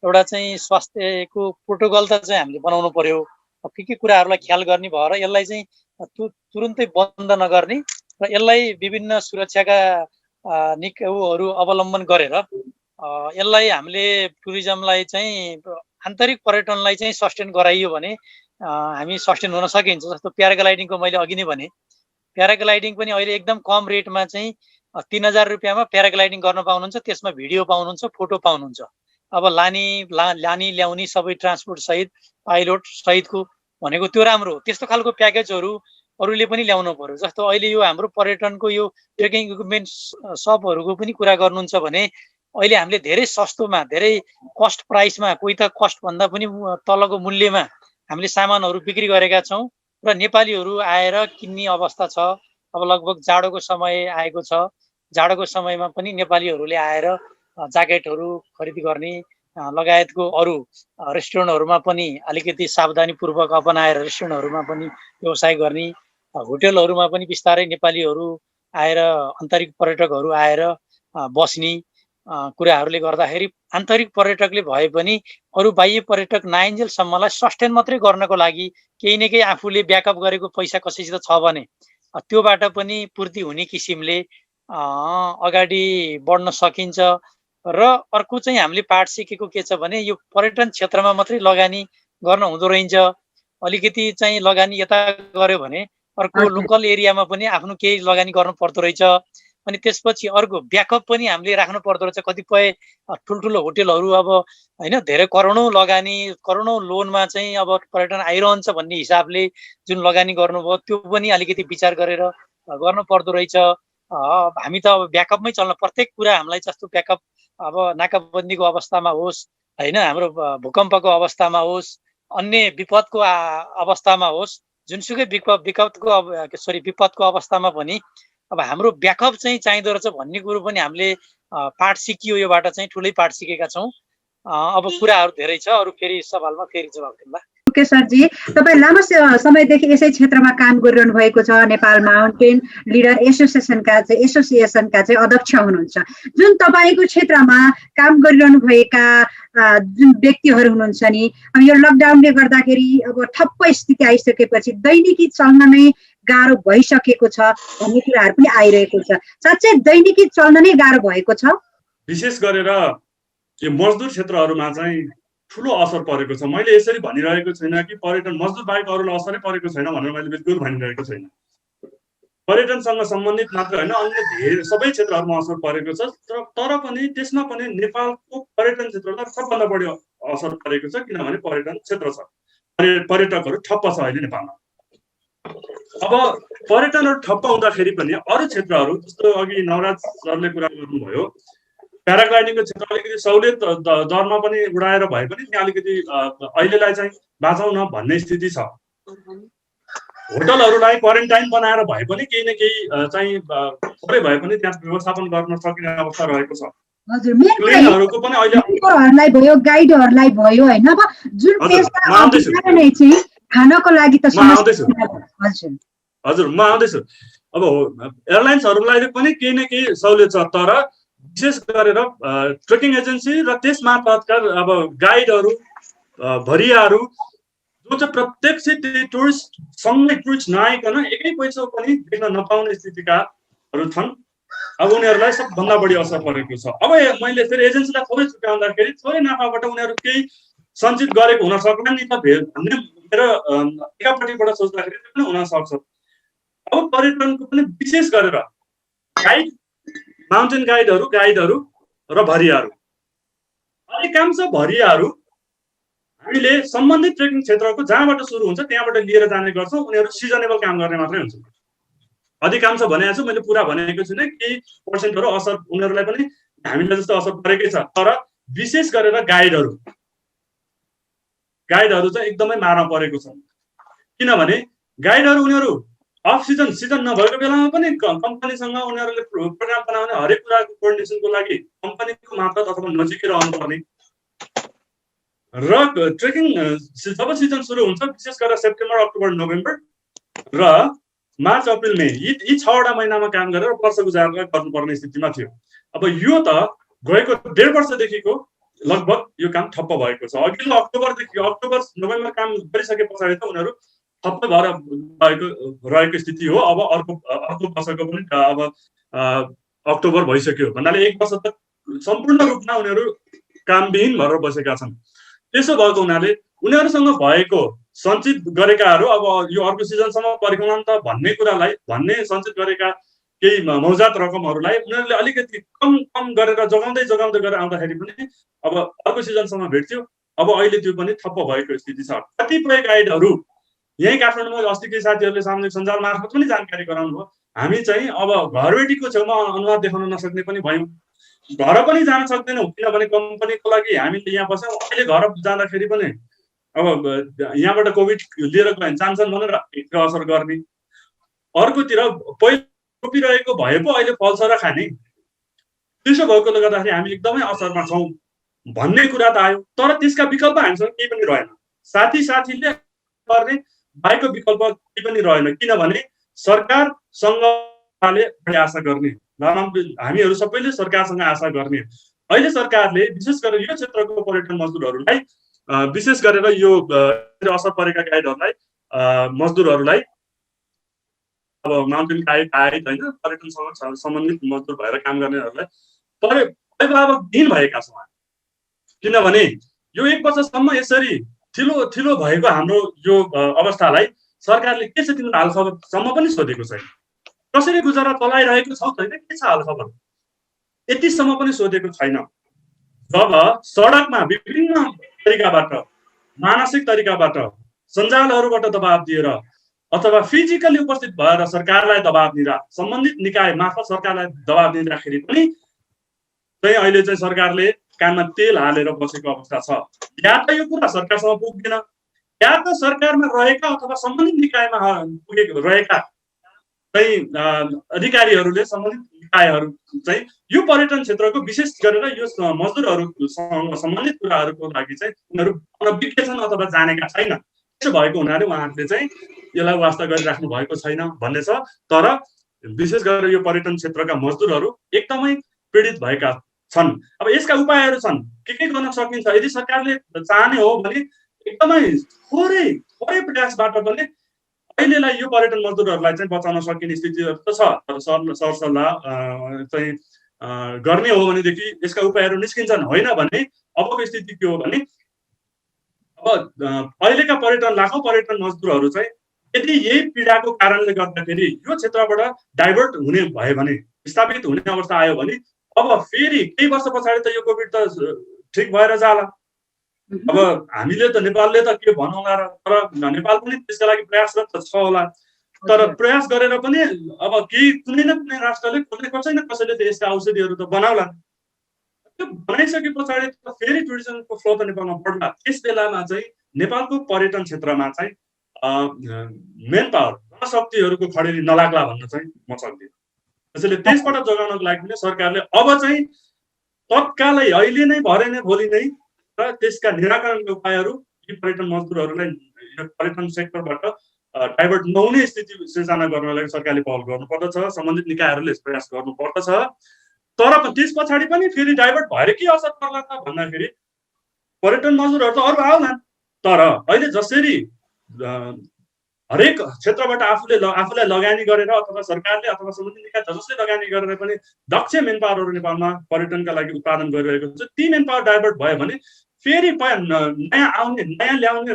एउटा चाहिँ स्वास्थ्यको प्रोटोकल त चाहिँ हामीले बनाउनु पर्यो। के कुराहरूलाई ख्याल गर्ने भएर यसलाई चाहिँ तुरुन्तै बन्द नगर्ने र यसलाई विभिन्न सुरक्षाका नियमहरू अवलम्बन गरेर यसलाई हामीले टुरिज्मलाई चाहिँ आन्तरिक पर्यटनलाई चाहिँ सस्टेन गराइयो भने हामी सस्टेन हुन सकिन्छ। जस्तो प्याराग्लाइडिङको मैले अघि नै भने, प्याराग्लाइडिङ पनि अहिले एकदम कम रेटमा चाहिँ 3000 रुपियाँमा प्याराग्लाइडिङ गर्न पाउनुहुन्छ। त्यसमा भिडियो पाउनुहुन्छ, फोटो पाउनुहुन्छ। अब लानी ल्याउने सबै ट्रान्सपोर्ट सहित, पाइलट सहितको भनेको त्यो राम्रो हो। त्यस्तो खालको प्याकेजहरू अरूले पनि ल्याउनु पर्यो। जस्तो अहिले यो हाम्रो पर्यटनको यो ट्रेकिङ इक्विपमेन्ट सपहरूको पनि कुरा गर्नुहुन्छ भने अहिले हामीले धेरै सस्तोमा, धेरै कस्ट प्राइसमा, कोही त कस्ट भन्दा पनि तलको मूल्यमा हामीले सामानहरू बिक्री गरेका छौँ र नेपालीहरू आएर किन्ने अवस्था छ। अब लगभग जाडोको समय आएको छ। जाडोको समयमा पनि नेपालीहरूले आएर ज्याकेटहरू खरिद गर्ने लगायतको अरू रेस्टुरेन्टहरूमा पनि अलिकति सावधानीपूर्वक अपनाएर रेस्टुरेन्टहरूमा पनि व्यवसाय गर्ने, होटेलहरूमा पनि बिस्तारै नेपालीहरू आएर, आन्तरिक पर्यटकहरू आएर बस्ने कुराहरूले गर्दाखेरि आन्तरिक पर्यटकले भए पनि अरू बाह्य पर्यटक नआइन्जेलसम्मलाई सस्टेन मात्रै गर्नको लागि केही न केही आफूले ब्याकअप गरेको पैसा कसैसित छ भने त्योबाट पनि पूर्ति हुने किसिमले अगाडि बढ्न सकिन्छ। र अर्को चाहिँ हामीले पाठ सिकेको के छ भने यो पर्यटन क्षेत्रमा मात्रै लगानी गर्न हुँदो रहेछ। अलिकति चाहिँ लगानी यता गर्यो भने अर्को लोकल एरियामा पनि आफ्नो केही लगानी गर्नु पर्दो रहेछ। अनि त्यसपछि अर्को ब्याकअप पनि हामीले राख्नु पर्दो रहेछ। कतिपय ठुल्ठुलो होटेलहरू अब होइन धेरै करोडौँ लगानी, करोडौँ लोनमा चाहिँ अब पर्यटन आइरहन्छ भन्ने हिसाबले जुन लगानी गर्नुभयो त्यो पनि अलिकति विचार गरेर गर्नु पर्दो रहेछ। हामी त अब ब्याकअपमै चल्न, प्रत्येक कुरा हामीलाई जस्तो ब्याकअप अब नाकाबन्दीको अवस्थामा होस्, होइन हाम्रो भूकम्पको अवस्थामा होस्, अन्य विपदको अवस्थामा होस्, जुनसुकै विपदको अवस्थामा पनि अब हाम्रो ब्याकअप चाहिँ चाहिँदो रहेछ भन्ने कुरो पनि हामीले पाठ सिकियो। योबाट चाहिँ ठुलै पाठ सिकेका छौँ। अब कुराहरू धेरै छ, अरू फेरि सवालमा फेरि जवाब दिउँला। ओके सरजी, तपाईँ लामो समयदेखि यसै क्षेत्रमा काम गरिरहनु भएको छ। नेपाल माउन्टेन लिडर एसोसिएसनका चाहिँ अध्यक्ष हुनुहुन्छ। जुन तपाईँको क्षेत्रमा काम गरिरहनु भएका जुन व्यक्तिहरू हुनुहुन्छ नि, अब यो लकडाउनले गर्दाखेरि अब ठप्प स्थिति आइसकेपछि दैनिकी चल्न नै गाह्रो भइसकेको छ भन्ने कुराहरू पनि आइरहेको छ। साँच्चै दैनिकी चल्न नै गाह्रो भएको छ। विशेष गरेर यो मजदुर क्षेत्रहरूमा चाहिँ ठुलो असर परेको छ। मैले यसरी भनिरहेको छैन कि पर्यटन मजदुर बाहेक अरूलाई असरै परेको छैन भनेर मैले बिल्कुल भनिरहेको छैन। पर्यटनसँग सम्बन्धित मात्र होइन, अन्य धेरै सबै क्षेत्रहरूमा असर परेको छ। तर पनि त्यसमा पनि नेपालको पर्यटन क्षेत्रलाई सबभन्दा बढी असर परेको छ, किनभने पर्यटन क्षेत्र छ, पर्यटकहरू ठप्प छ अहिले नेपालमा। अब पर्यटनहरू ठप्प हुँदाखेरि पनि अरू क्षेत्रहरू, जस्तो अघि नवराज सरले कुरा गर्नुभयो, प्याराग्लाइडिङको क्षेत्र अलिकति सहुलियत दरमा पनि उडाएर भए पनि त्यहाँ अलिकति अहिलेलाई चाहिँ बाँचौँ न भन्ने स्थिति छ। होटलहरूलाई क्वारेन्टाइन बनाएर भए पनि केही न केही चाहिँ सबै भए पनि त्यहाँ व्यवस्थापन गर्न सकिने अवस्था रहेको छ। हजुर, प्लेनहरूको पनि अहिले भयो, गाइडहरूलाई भयो, होइन। अब जुन पेशा नै चाहिँ खानको लागि त हजुर हजुर म आउँदैछु। अब एयरलाइन्सहरूलाई पनि केही न केही सहुलियत छ, तर विशेष गरेर ट्रेकिङ एजेन्सी र त्यस मार्फतका अब गाइडहरू भरियाहरू जो चाहिँ प्रत्यक्ष त्यही टुरिस्टसँगै टुरिस्ट नआइकन एकै पैसा पनि देख्न नपाउने स्थितिकाहरू छन्। अब उनीहरूलाई सबभन्दा बढी असर परेको छ। अब मैले फेरि एजेन्सीलाई थोरै छुट्याउँदाखेरि थोरै नाफाबाट उनीहरू केही सञ्चित गरेको हुन सक्ला नि त भन्ने मेरो एकापट्टिबाट सोच्दाखेरि त्यो पनि हुन सक्छ। अब पर्यटनको पनि विशेष गरेर गाइड, माउन्टेन गाइडहरू र भरियाहरू, अधिकांश भरियाहरू हामीले सम्बन्धित ट्रेकिङ क्षेत्रको जहाँबाट सुरु हुन्छ त्यहाँबाट लिएर जाने गर्छौँ। उनीहरू सिजनेबल काम गर्ने मात्रै हुन्छ। अधिकांश भनेको छु, मैले पुरा भनेको छुइनँ, केही पर्सेन्टहरू असर उनीहरूलाई पनि हामीलाई जस्तो असर परेकै छ। तर विशेष गरेर गाइडहरू चाहिँ एकदमै मार्न परेको छ। किनभने गाइडहरू उनीहरू अफ सिजन नभएको बेलामा पनि कम्पनीसँग उनीहरूले प्रोग्राम बनाउने हरेक कुराको कोअर्डिनेसनको लागि कम्पनीको मार्फत अथवा नजिकै रहनु पर्ने र ट्रेकिङ जब सिजन सुरु हुन्छ विशेष गरेर सेप्टेम्बर, अक्टोबर, नोभेम्बर र मार्च, अप्रिल, मे यी 6वटा महिनामा काम गरेर वर्ष गुजारेर गर्नुपर्ने स्थितिमा थियो। अब यो त गएको 1.5 वर्षदेखिको लगभग यो काम ठप्प भएको छ। अघिल्लो अक्टोबर नोभेम्बर काम गरिसके पछाडि त उनीहरू ठप्प भएर रहेको स्थिति हो। अब अर्को वर्षको पनि अब अक्टोबर भइसक्यो भन्नाले 1 वर्ष त सम्पूर्ण रूपमा उनीहरू कामविहीन भएर बसेका छन्। त्यसो भएको हुनाले उनीहरूसँग भएको सञ्चित गरेकाहरू अब यो अर्को सिजनसम्म पर्खौँ त भन्ने सञ्चित गरेका केही मौजात रकमहरूलाई उनीहरूले अलिकति कम गरेर जोगाउँदै गएर आउँदाखेरि पनि अब अर्को सिजनसम्म भेट्थ्यो। अब अहिले त्यो पनि ठप्प भएको स्थिति छ। कतिपय गाइडहरू यही काठमाडौँमा अस्ति केही साथीहरूले सामाजिक सञ्जाल मार्फत पनि जानकारी गराउनु भयो। हामी चाहिँ अब घरबेटीको छेउमा अनुवाद देखाउन नसक्ने पनि भयौँ। घर पनि जान सक्दैनौँ किनभने कम्पनीको लागि हामीले यहाँ बस्यौँ। अहिले घर जाँदाखेरि पनि अब यहाँबाट कोभिड लिएर जान्छन् भनेर असर गर्ने। अर्कोतिर पहिला रोपिरहेको भए पो अहिले फल्छ र खाने। त्यसो भएकोले गर्दाखेरि हामी एकदमै असरमा छौँ भन्ने कुरा त आयो। तर त्यसका विकल्प हामीसँग केही पनि रहेन। साथीले गर्ने बाहेकको विकल्प केही पनि रहेन। किनभने सरकारसँग आशा गर्ने, हामीहरू सबैले सरकारसँग आशा गर्ने। अहिले सरकारले विशेष गरेर यो क्षेत्रको पर्यटन मजदुरहरूलाई विशेष गरेर यो असर परेका गाइडहरूलाई मजदुरहरूलाई अब माउन्टेन गाइड होइन पर्यटनसँग सम्बन्धित मजदुर भएर काम गर्नेहरूलाई दिन भएका छौँ। किनभने यो 1 वर्षसम्म यसरी ठिलो भएको हाम्रो यो अवस्थालाई सरकारले के छ तिम्रो हालखबरसम्म पनि सोधेको छैन। कसरी गुजारा चलाइरहेको छौ होइन, के छ हालखबर यतिसम्म पनि सोधेको छैन। जब सडकमा विभिन्न तरिकाबाट, मानसिक तरिकाबाट, सञ्जालहरूबाट दबाब दिएर अथवा फिजिकली उपस्थित भएर सरकारलाई दबाब दिँदा, सम्बन्धित निकाय मार्फत सरकारलाई दबाब दिँदाखेरि पनि चाहिँ अहिले चाहिँ सरकारले कानमा तेल हालेर बसेको अवस्था छ। या त यो कुरा सरकारसँग पुग्दैन, या त सरकारमा रहेका अथवा सम्बन्धित निकायमा रहेका चाहिँ अधिकारीहरूले, सम्बन्धित निकायहरू चाहिँ यो पर्यटन क्षेत्रको विशेष गरेर यो मजदुरहरूसँग सम्बन्धित कुराहरूको लागि चाहिँ उनीहरू अनभिज्ञ छन् अथवा जानेका छैन। त्यसो भएको हुनाले उहाँहरूले चाहिँ यसलाई वास्ता गरिराख्नु भएको छैन भन्ने छ। तर विशेष गरेर यो पर्यटन क्षेत्रका मजदुरहरू एकदमै पीडित भएका छन्। अब यसका उपायहरू छन्, के गर्न सकिन्छ। यदि सरकारले चाहने हो भने एकदमै थोरै प्रयासबाट पनि अहिलेलाई यो पर्यटन मजदुरहरूलाई चाहिँ बचाउन सकिने स्थितिहरू त छ। तर सरसल्लाह चाहिँ गर्ने हो भनेदेखि यसका उपायहरू निस्किन्छन्। होइन भने अबको स्थिति के हो भने अब अहिलेका लाखौँ पर्यटन मजदुरहरू चाहिँ यदि यही पीडाको कारणले गर्दाखेरि यो क्षेत्रबाट डाइभर्ट हुने भयो भने, विस्थापित हुने अवस्था आयो भने अब फेरि केही वर्ष पछाडि त यो कोभिड त ठिक भएर जाला। अब हामीले त नेपालले त के भनौँला र, तर नेपाल पनि त्यसका लागि प्रयासरत छ होला। तर प्रयास गरेर पनि अब कुनै न कुनै राष्ट्रले कसै न कसैले त यसका औषधिहरू त बनाउला। त्यो बनाइसके पछाडि त फेरि टुरिज्मको फ्लो त नेपालमा बढ्ला। त्यस बेलामा चाहिँ नेपालको पर्यटन क्षेत्रमा चाहिँ मेन पावर जनशक्तिहरूको खडेरी नलाग्ला भन्न चाहिँ म सक्दिनँ। त्यसैले त्यसबाट जोगाउनको लागि पनि सरकारले अब चाहिँ तत्कालै अहिले नै, भरे नै, भोलि नै र त्यसका निराकरणका उपायहरू यी पर्यटन मजदुरहरूलाई पर्यटन सेक्टरबाट डाइभर्ट नहुने स्थिति सिर्जना गर्नको लागि सरकारले पहल गर्नुपर्दछ, सम्बन्धित निकायहरूले प्रयास गर्नुपर्दछ। तर त्यस पछाडि पनि फेरि डाइभर्ट भएर के असर पर्ला त भन्दाखेरि पर्यटन मजदुरहरू त अरू आउलान्, तर अहिले जसरी हरेक क्षेत्रबाट आफूलाई लगानी गरेर अथवा सरकारले अथवा सम्बन्धित निकाय जसले लगानी गरेर पनि दक्ष मेन पावरहरू नेपालमा पर्यटनका लागि उत्पादन गरिरहेको हुन्छ, ती मेन पावर डाइभर्ट भयो भने फेरि नयाँ ल्याउने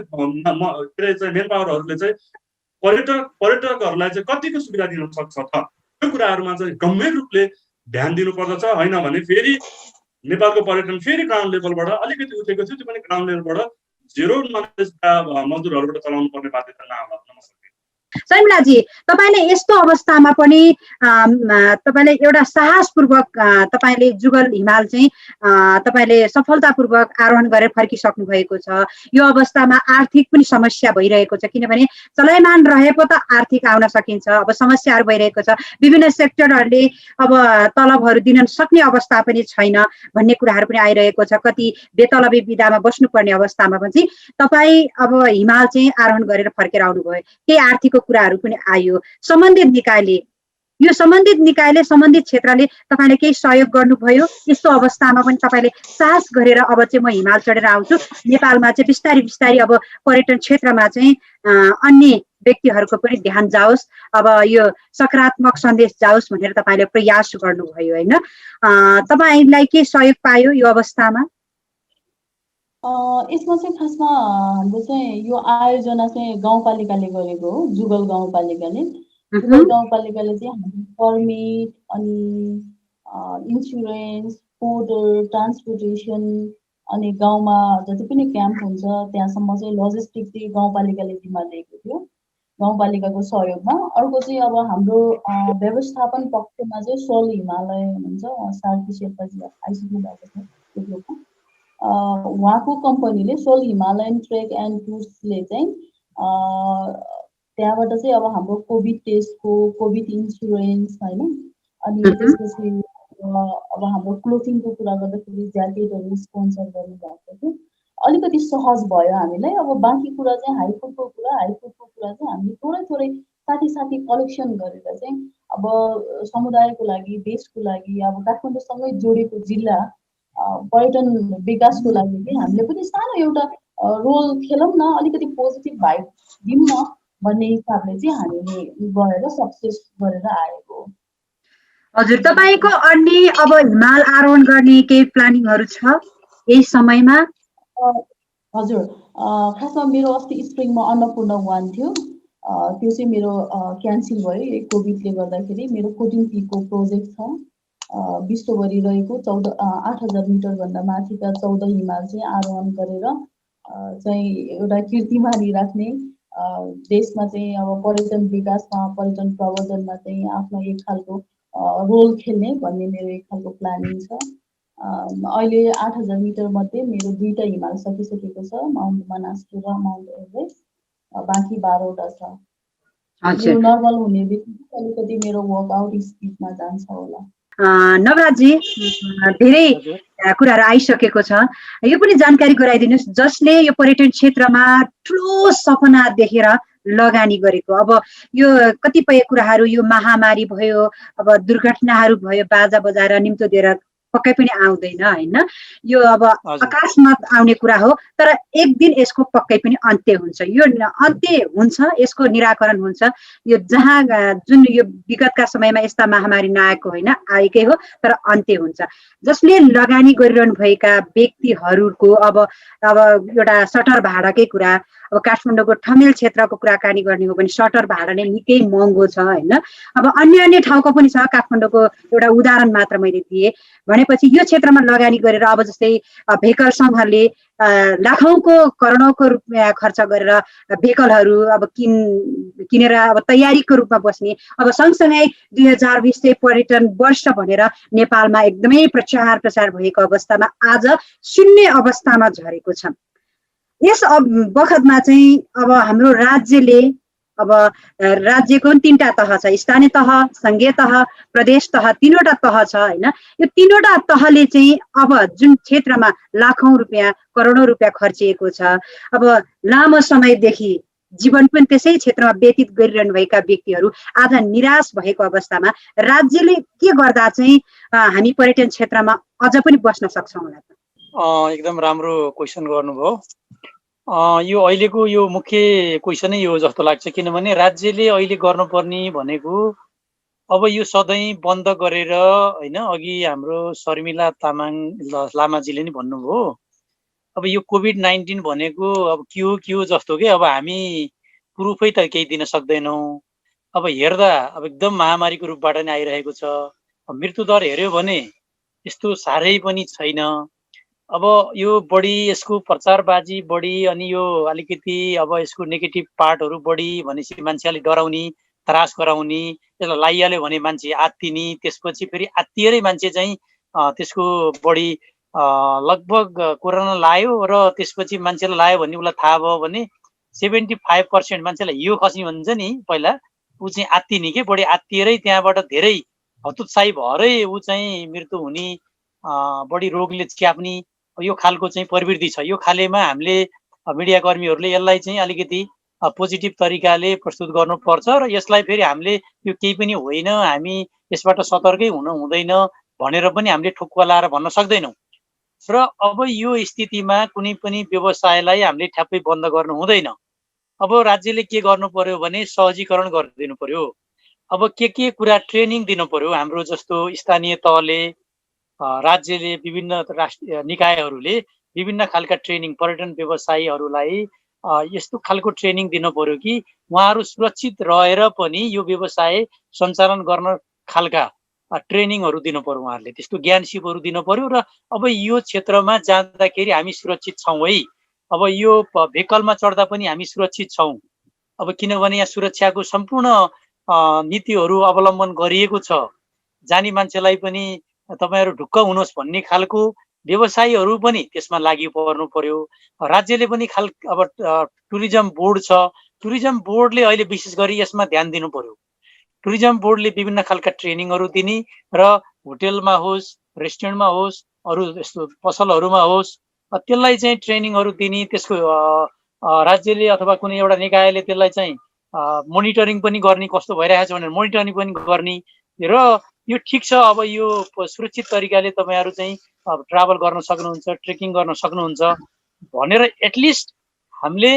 मेन पावरहरूले चाहिँ पर्यटकहरूलाई चाहिँ कतिको सुविधा दिन सक्छ त, त्यो कुराहरूमा चाहिँ गम्भीर रूपले ध्यान दिनुपर्दछ। होइन भने फेरि नेपालको पर्यटन फेरि ग्राउन्ड लेभलबाट अलिकति उठेको थियो, त्यो पनि ग्राउन्ड लेभलबाट जेरो नलेजका मजदुरहरूबाट चलाउनु पर्ने बाध्यता नआउन सक्छ। शर्मिलाजी, तपाईँले यस्तो अवस्थामा पनि तपाईँले एउटा साहसपूर्वक तपाईँले जुगल हिमाल चाहिँ तपाईँले सफलतापूर्वक आरोहण गरेर फर्किसक्नु भएको छ। यो अवस्थामा आर्थिक पनि समस्या भइरहेको छ, किनभने चलायमान रहे पो त आर्थिक आउन सकिन्छ। अब समस्याहरू भइरहेको छ, विभिन्न सेक्टरहरूले अब तलबहरू दिन सक्ने अवस्था पनि छैन भन्ने कुराहरू पनि आइरहेको छ। कति बेतलबी विधामा बस्नुपर्ने अवस्थामा पनि तपाईँ अब हिमाल चाहिँ आरोहण गरेर फर्केर आउनुभयो, केही आर्थिक कुराहरू पनि आयो। सम्बन्धित निकायले सम्बन्धित क्षेत्रले तपाईँले केही सहयोग गर्नुभयो? यस्तो अवस्थामा पनि तपाईँले साहस गरेर अब चाहिँ म हिमाल चढेर आउँछु, नेपालमा चाहिँ बिस्तारै बिस्तारै अब पर्यटन क्षेत्रमा चाहिँ अन्य व्यक्तिहरूको पनि ध्यान जाओस्, अब यो सकारात्मक सन्देश जाओस् भनेर तपाईँले प्रयास गर्नुभयो होइन? तपाईँलाई के सहयोग पायो यो अवस्थामा? यसमा चाहिँ खासमा हाम्रो चाहिँ यो आयोजना चाहिँ गाउँपालिकाले गरेको हो, जुगल गाउँपालिकाले। जुगल गाउँपालिकाले चाहिँ हाम्रो पर्मिट अनि इन्सुरेन्स, पोर्टर, ट्रान्सपोर्टेसन अनि गाउँमा जति पनि क्याम्प हुन्छ त्यहाँसम्म चाहिँ लजिस्टिक चाहिँ गाउँपालिकाले जिम्मा लिएको थियो, गाउँपालिकाको सहयोगमा। अर्को चाहिँ अब हाम्रो व्यवस्थापन पक्षमा चाहिँ सोल हिमालय हुनुहुन्छ, सार्की शेर्पाजी आइसक्नु भएको छ त्यो ग्रुपमा। उहाँको कम्पनीले सोल हिमालयन ट्रेक एन्ड टुर्सले चाहिँ त्यहाँबाट चाहिँ अब हाम्रो कोभिड टेस्टको, कोभिड इन्सुरेन्स होइन, अनि त्यसपछि अब हाम्रो क्लोथिङको कुरा गर्दाखेरि ज्याकेटहरू स्पोन्सर गर्नुभएको थियो। अलिकति सहज भयो हामीलाई। अब बाँकी कुरा चाहिँ हाइकोर्टको कुरा चाहिँ हामीले थोरै साथी कलेक्सन गरेर चाहिँ अब समुदायको लागि, देशको लागि, अब काठमाडौँसँगै जोडेको जिल्ला पर्यटन विकासको लागि चाहिँ हामीले पनि सानो एउटा रोल खेलौँ न, अलिकति पोजिटिभ भाइब दिउँ न भन्ने हिसाबले चाहिँ हामीले गएर सक्सेस गरेर आएको। हजुर, तपाईँको अन्य अब हिमाल आरोहण गर्ने केही प्लानिङहरू छ यही समयमा? हजुर, खासमा मेरो अस्ति स्प्रिङमा अन्नपूर्ण वान थियो, त्यो चाहिँ मेरो क्यान्सल भयो यही कोभिडले गर्दाखेरि। मेरो 14 पीको प्रोजेक्ट छ, विश्वभरि रहेको 8,000 मिटरभन्दा माथिका 14 हिमाल चाहिँ आरोहण गरेर चाहिँ एउटा कीर्तिमानी राख्ने, देशमा चाहिँ अब पर्यटन विकासमा, पर्यटन प्रवर्धनमा चाहिँ आफ्नो एक खालको रोल खेल्ने भन्ने मेरो एक खालको प्लानिङ छ। अहिले 8,000 मिटर मध्ये मेरो 2टा हिमाल सकिसकेको छ, माउन्ट मनास्ट्रो र माउन्ट एभरेस्ट, बाँकी 12वटा छ। यो नर्मल हुने बित्तिकै अलिकति मेरो वर्कआउट स्पिडमा जान्छ होला। नवराजी, धेरै कुराहरू आइसकेको छ, यो पनि जानकारी गराइदिनुहोस् जसले यो पर्यटन क्षेत्रमा ठुलो सपना देखेर लगानी गरेको। अब यो कतिपय कुराहरू, यो महामारी भयो, अब दुर्घटनाहरू भयो, बाजा बजाएर निम्तो दिएर पक्कै पनि आउँदैन होइन, यो अब आकाशमा आउने कुरा हो, तर एक दिन यसको पक्कै पनि अन्त्य हुन्छ। यो अन्त्य हुन्छ, यसको निराकरण हुन्छ। यो जहाँ जुन यो विगतका समयमा यस्ता महामारी नआएको होइन, आएकै हो, तर अन्त्य हुन्छ। जसले लगानी गरिरहनु भएका व्यक्तिहरूको अब एउटा सटर भाडाकै कुरा, अब काठमाडौँको ठमेल क्षेत्रको कुराकानी गर्ने हो भने सटर भाडा नै निकै महँगो छ होइन। अब अन्य ठाउँको पनि छ, काठमाडौँको एउटा उदाहरण मात्र मैले दिएँ। भनेपछि यो क्षेत्रमा लगानी गरेर अब जस्तै भेहिकल सङ्घहरूले लाखौँको करोडौँको रुपियाँ खर्च गरेर भेहिकलहरू अब किनेर अब तयारीको रूपमा बस्ने, अब सँगसँगै 2020 चाहिँ पर्यटन वर्ष भनेर नेपालमा एकदमै प्रचार भएको अवस्थामा आज शून्य अवस्थामा झरेको छ। यस बखतमा चाहिँ अब हाम्रो राज्यले, अब राज्यको 3टा तह छ, स्थानीय तह, संघीय तह, प्रदेश तह, 3वटा तह छ होइन। यो 3वटा तहले चाहिँ अब जुन क्षेत्रमा लाखौँ रुपियाँ, करोडौँ रुपियाँ खर्चिएको छ, अब लामो समयदेखि जीवन पनि त्यसै क्षेत्रमा व्यतीत गरिरहनुभएका व्यक्तिहरू आज निराश भएको अवस्थामा राज्यले के गर्दा चाहिँ हामी पर्यटन क्षेत्रमा अझ पनि बस्न सक्छौँ होला त? एकदम राम्रो क्वेसन गर्नुभयो। यो अहिलेको यो मुख्य क्वेसनै यो जस्तो लाग्छ, किनभने राज्यले अहिले गर्नुपर्ने भनेको अब यो सधैँ बन्द गरेर होइन, अघि हाम्रो शर्मिला तामाङ लामाजीले नि भन्नुभयो, अब यो कोभिड-19 भनेको अब के हो जस्तो के, अब हामी प्रुफै त केही दिन सक्दैनौँ। अब हेर्दा अब एकदम महामारीको रूपबाट नै आइरहेको छ। मृत्युदर हेऱ्यो भने यस्तो साह्रै पनि छैन। अब यो बढी यसको प्रचारबाजी बढी अनि यो अलिकति अब यसको नेगेटिभ पार्टहरू बढी भनेपछि मान्छेले डराउने, त्रास गराउने, त्यसलाई लाइहाल्यो भने मान्छे आत्तिने, त्यसपछि फेरि आत्तिएरै मान्छे चाहिँ त्यसको बढी लगभग कोरोना लायो र त्यसपछि मान्छेलाई लायो भन्ने उसलाई थाहा भयो भने 75% मान्छेलाई यो खस्ने भन्छ नि पहिला, ऊ चाहिँ आत्तिने के, बढी आत्तिएरै त्यहाँबाट धेरै हतोत्साही भएरै ऊ चाहिँ मृत्यु हुने, बढी रोगले च्याप्ने यो खालको चाहिँ प्रवृत्ति छ। यो खालेमा हामीले मिडियाकर्मीहरूले यसलाई चाहिँ अलिकति पोजिटिभ तरिकाले प्रस्तुत गर्नुपर्छ र यसलाई फेरि हामीले यो केही पनि होइन, हामी यसबाट सतर्कै हुन हुँदैन भनेर पनि हामीले ठुक्का लाएर भन्न सक्दैनौँ। र अब यो स्थितिमा कुनै पनि व्यवसायलाई हामीले ठ्याप्पै बन्द गर्नु हुँदैन। अब राज्यले के गर्नु पर्यो भने सहजीकरण गरिदिनु पर्यो। अब के कुरा ट्रेनिङ दिनु पर्यो, हाम्रो जस्तो स्थानीय तहले, राज्यले, विभिन्न राष्ट्रिय निकायहरूले विभिन्न खालका ट्रेनिङ पर्यटन व्यवसायीहरूलाई यस्तो खालको ट्रेनिङ दिनु पर्यो कि उहाँहरू सुरक्षित रहेर पनि यो व्यवसाय सञ्चालन गर्न खालका ट्रेनिङहरू दिनु पर्यो। उहाँहरूले त्यस्तो ज्ञान सिपहरू दिनु पर्यो र अब यो क्षेत्रमा जाँदाखेरि हामी सुरक्षित छौँ है, अब यो भेकलमा चढ्दा पनि हामी सुरक्षित छौँ, अब किनभने यहाँ सुरक्षाको सम्पूर्ण नीतिहरू अवलम्बन गरिएको छ। जाने मान्छेलाई पनि तपाईँहरू ढुक्क हुनुहोस् भन्ने खालको व्यवसायीहरू पनि त्यसमा लागि पर्नु पर्यो। राज्यले पनि अब टुरिज्म बोर्ड छ, टुरिज्म बोर्डले अहिले विशेष गरी यसमा ध्यान दिनु पर्यो। टुरिज्म बोर्डले विभिन्न खालका ट्रेनिङहरू दिने र होटेलमा होस्, रेस्टुरेन्टमा होस्, अरू यस्तो पसलहरूमा होस्, त्यसलाई चाहिँ ट्रेनिङहरू दिने, त्यसको राज्यले अथवा कुनै एउटा निकायले त्यसलाई चाहिँ मोनिटरिङ पनि गर्ने, कस्तो भइरहेको छ भनेर मोनिटरिङ पनि गर्ने र यो ठिक छ, अब यो सुरक्षित तरिकाले तपाईँहरू चाहिँ ट्राभल गर्न सक्नुहुन्छ, ट्रेकिङ गर्न सक्नुहुन्छ भनेर एटलिस्ट हामीले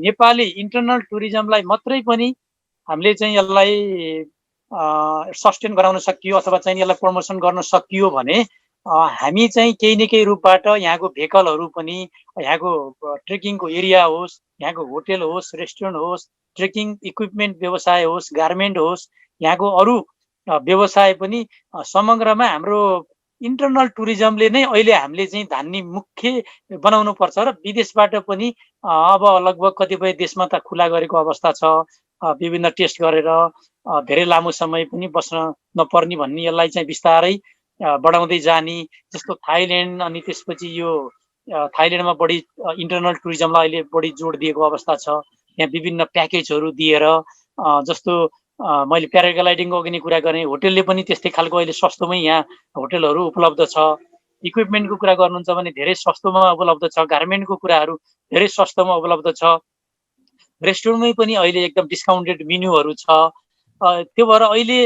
नेपाली इन्टरनल टुरिज्मलाई मात्रै पनि हामीले चाहिँ यसलाई सस्टेन गराउन सकियो अथवा चाहिँ यसलाई प्रमोसन गर्न सकियो भने हामी चाहिँ केही न केही रूपबाट यहाँको भेकलहरू पनि, यहाँको ट्रेकिङको एरिया होस्, यहाँको होटेल होस्, रेस्टुरेन्ट होस्, ट्रेकिङ इक्विपमेन्ट व्यवसाय होस्, गार्मेन्ट होस्, यहाँको अरू व्यवसाय पनि समग्रमा हाम्रो इन्टरनल टुरिज्मले नै अहिले हामीले चाहिँ धान्ने मुख्य बनाउनु पर्छ र विदेशबाट पनि अब लगभग कतिपय देशमा त खुला गरेको अवस्था छ, विभिन्न टेस्ट गरेर धेरै लामो समय पनि बस्न नपर्ने भन्ने यसलाई चाहिँ बिस्तारै बढाउँदै जाने, जस्तो थाइल्यान्ड, अनि त्यसपछि यो थाइल्यान्डमा बढी इन्टरनल टुरिज्मलाई अहिले बढी जोड दिएको अवस्था छ। यहाँ विभिन्न प्याकेजहरू दिएर, जस्तो मैले प्याराग्लाइडिङको अघि नै कुरा गरेँ, होटेलले पनि त्यस्तै खालको अहिले सस्तोमै यहाँ होटेलहरू उपलब्ध छ। इक्विपमेन्टको कुरा गर्नुहुन्छ भने धेरै सस्तोमा उपलब्ध छ, गार्मेन्टको कुराहरू धेरै सस्तोमा उपलब्ध छ, रेस्टुरेन्टमै पनि अहिले एकदम डिस्काउन्टेड मेन्युहरू छ। त्यो भएर अहिले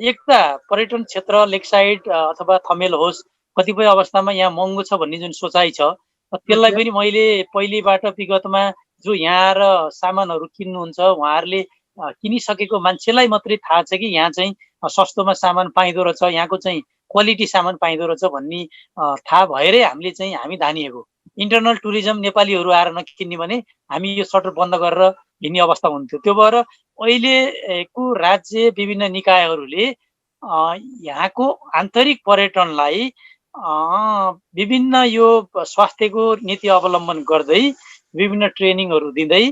एक त पर्यटन क्षेत्र लेक साइड अथवा थमेल होस्, कतिपय अवस्थामा यहाँ महँगो छ भन्ने जुन सोचाइ छ, त्यसलाई पनि मैले पहिलेबाट विगतमा जो यहाँ र सामानहरू किन्नुहुन्छ उहाँहरूले किनिसकेको मान्छेलाई मात्रै थाहा छ कि यहाँ चाहिँ सस्तोमा सामान पाइँदो रहेछ, यहाँको चाहिँ क्वालिटी सामान पाइँदो रहेछ भन्ने थाहा भएरै हामीले चाहिँ हामी धानिएको। इन्टरनल टुरिज्म नेपालीहरू आएर नकिन्ने भने हामी यो सटर बन्द गरेर हिँड्ने अवस्था हुन्थ्यो। त्यो भएर अहिलेको राज्य विभिन्न निकायहरूले यहाँको आन्तरिक पर्यटनलाई विभिन्न यो स्वास्थ्यको नीति अवलम्बन गर्दै विभिन्न ट्रेनिङहरू दिँदै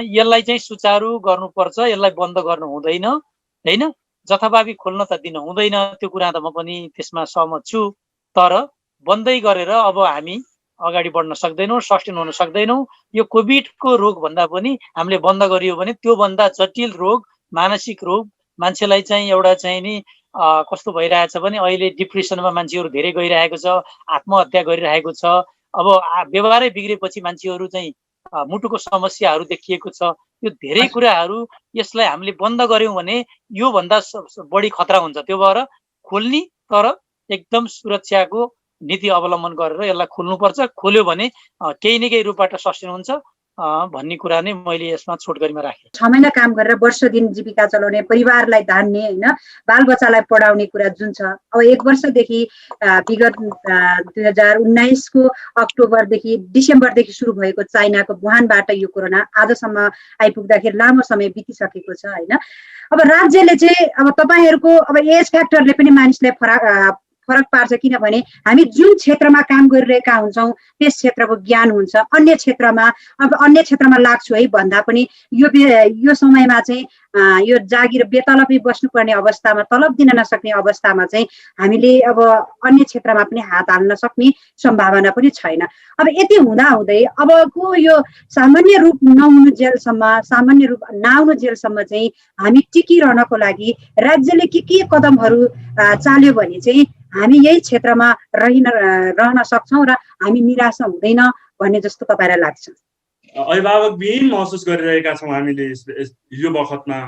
यसलाई चाहिँ सुचारू गर्नुपर्छ, यसलाई बन्द गर्नु हुँदैन होइन, जथाभावी खोल्न त दिन हुँदैन, त्यो कुरा त म पनि त्यसमा सहमत छु। तर बन्दै गरेर अब हामी अगाडि बढ्न सक्दैनौँ, सस्टेन हुन सक्दैनौँ। यो कोभिडको रोग भन्दा पनि हामीले बन्द गरियो भने त्योभन्दा जटिल रोग, मानसिक रोग, मान्छेलाई चाहिँ एउटा चाहिँ नि कस्तो भइरहेछ भने अहिले डिप्रेसनमा मान्छेहरू धेरै गइरहेको छ, आत्महत्या गरिरहेको छ। अब व्यवहारै बिग्रेपछि मान्छेहरू चाहिँ मुटुको समस्याहरू देखिएको छ। यो धेरै कुराहरू यसलाई हामीले बन्द गर्यौँ भने योभन्दा बढी खतरा हुन्छ। त्यो भएर खोल्ने तर एकदम सुरक्षाको नीति अवलम्बन गरेर यसलाई खोल्नुपर्छ। खोल्यो भने केही न केही रूपबाट सस्टेन हुन्छ भन्ने कुरा नै मैले यसमा छोटकरीमा राखेँ। 6 महिना काम गरेर वर्ष दिन जीविका चलाउने, परिवारलाई धान्ने होइन, बालबच्चालाई पढाउने कुरा जुन छ, अब 1 वर्षदेखि विगत 2019 को अक्टोबरदेखि डिसेम्बरदेखि सुरु भएको चाइनाको वुहानबाट यो कोरोना आजसम्म आइपुग्दाखेरि लामो समय बितिसकेको छ होइन। अब राज्यले चाहिँ अब तपाईहरूको अब एज फ्याक्टरले पनि मानिसलाई फरक पार्छ, किनभने हामी जुन क्षेत्रमा काम गरिरहेका हुन्छौँ त्यस क्षेत्रको ज्ञान हुन्छ। अन्य क्षेत्रमा लाग्छु है भन्दा पनि यो समयमा चाहिँ यो जागिर बेतलबी बस्नुपर्ने अवस्थामा, तलब दिन नसक्ने अवस्थामा चाहिँ हामीले अब अन्य क्षेत्रमा पनि हात हाल्न सक्ने सम्भावना पनि छैन। अब यति हुँदाहुँदै अबको यो सामान्य रूप नहुनु जेलसम्म, सामान्य रूप नआउनु जेलसम्म चाहिँ हामी टिकिरहनको लागि राज्यले के कदमहरू चाल्यो भने चाहिँ हामी यही क्षेत्रमा रहन सक्छौँ र हामी निराशा हुँदैन भन्ने जस्तो तपाईँलाई लाग्छ? अभिभावकविहीन महसुस गरिरहेका छौँ हामीले यो बखतमा।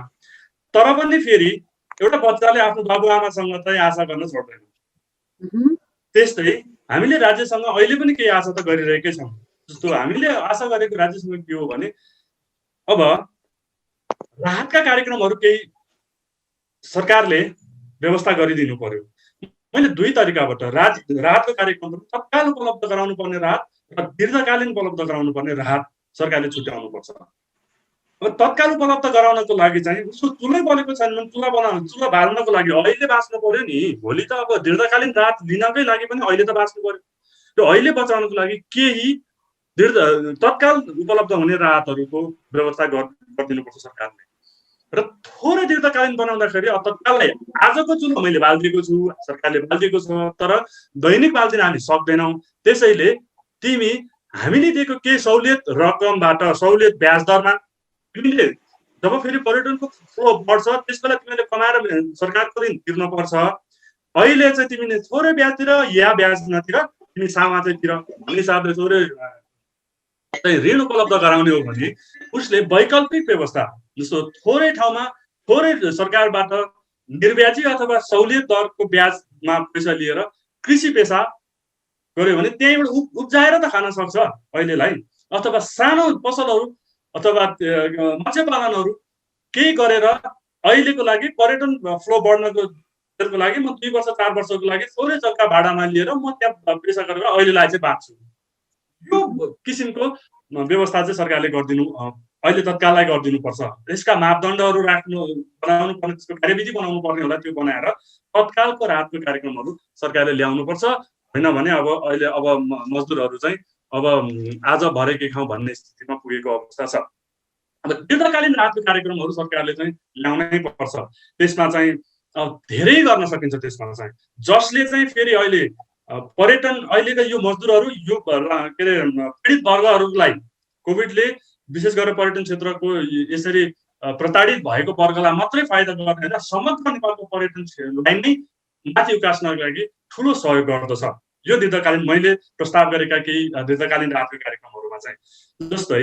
तर पनि फेरि एउटा बच्चाले आफ्नो बाबुआमासँग चाहिँ आशा गर्न छोड्दैन। त्यस्तै हामीले राज्यसँग अहिले पनि केही आशा त गरिरहेकै छौँ। जस्तो हामीले आशा गरेको राज्यसँग के हो भने अब राहतका कार्यक्रमहरू केही सरकारले व्यवस्था गरिदिनु पर्यो। मैले 2 तरिकाबाट राहतको कार्यक्रमहरू तत्काल उपलब्ध गराउनु पर्ने राहत र दीर्घकालीन उपलब्ध गराउनु पर्ने राहत सरकारले छुट्याउनु पर्छ। अब तत्काल उपलब्ध गराउनको लागि चाहिँ उसको चुलै बनेको छैन भने चुला बाल्नको लागि अहिले बाँच्नु पर्यो नि। भोलि त अब दीर्घकालीन राहत लिनकै लागि पनि अहिले त बाँच्नु पर्यो। त्यो अहिले बचाउनको लागि केही तत्काल उपलब्ध हुने राहतहरूको व्यवस्था गरिदिनुपर्छ सरकारले। र थोरै दीर्घकालीन बनाउँदाखेरि तत्काललाई आजको चुलो मैले बालिदिएको छु, सरकारले बालिदिएको छ, तर दैनिक बालिदिन हामी सक्दैनौँ। त्यसैले तिमी हामीले दिएको केही सहुलियत रकमबाट, सहुलियत ब्याज दरमा तिमीले जब फेरि पर्यटनको फ्लो बढ्छ त्यसबेला तिमीले कमाएर सरकारको ऋण तिर्नुपर्छ। अहिले चाहिँ तिमीले थोरै ब्याजतिर या ब्याज नतिर तिमी सामाजिकतिर भन्ने हिसाबले थोरै ऋण उपलब्ध गराउने हो भने उसले वैकल्पिक व्यवस्था, जस्तो थोरै ठाउँमा थोरै सरकारबाट निर्ब्याजी अथवा सहुलियत दरको ब्याजमा पैसा लिएर कृषि पेसा गर्यो भने त्यहीँबाट उब्जाएर त खान सक्छ अहिलेलाई। अथवा सानो पसलहरू अथवा मत्स्य पालनहरू केही गरेर अहिलेको लागि पर्यटन फ्लो बढ्नको लागि म 2 वर्ष 4 वर्षको लागि थोरै जग्गा भाडामा लिएर म त्यहाँ पेसा गरेर अहिलेलाई चाहिँ बाँच्छु। यो किसिमको व्यवस्था चाहिँ सरकारले गरिदिनु, अहिले तत्काललाई गरिदिनुपर्छ। यसका मापदण्डहरू बनाउनु पर्ने, त्यसको कार्यविधि बनाउनु पर्ने होला। त्यो बनाएर तत्कालको राहतको कार्यक्रमहरू सरकारले ल्याउनुपर्छ। होइन भने अहिले मजदुरहरू चाहिँ अब आज भरे के खाउँ भन्ने स्थितिमा पुगेको अवस्था छ। अब दीर्घकालीन राहतको कार्यक्रमहरू सरकारले चाहिँ ल्याउनै पर्छ। त्यसमा चाहिँ धेरै गर्न सकिन्छ। त्यसमा चाहिँ जसले चाहिँ फेरि अहिले पर्यटन अहिलेका यो मजदुरहरू यो के अरे पीडित वर्गहरूलाई कोभिडले विशेष गरेर पर्यटन क्षेत्रको यसरी प्रताडित भएको वर्गलाई मात्रै फाइदा गर्दैन, समग्र नेपालको पर्यटनलाई नै माथि उकास्नको लागि ठुलो सहयोग गर्दछ। यो दीर्घकालीन मैले प्रस्ताव गरेका केही दीर्घकालीन राहतको कार्यक्रमहरूमा चाहिँ जस्तै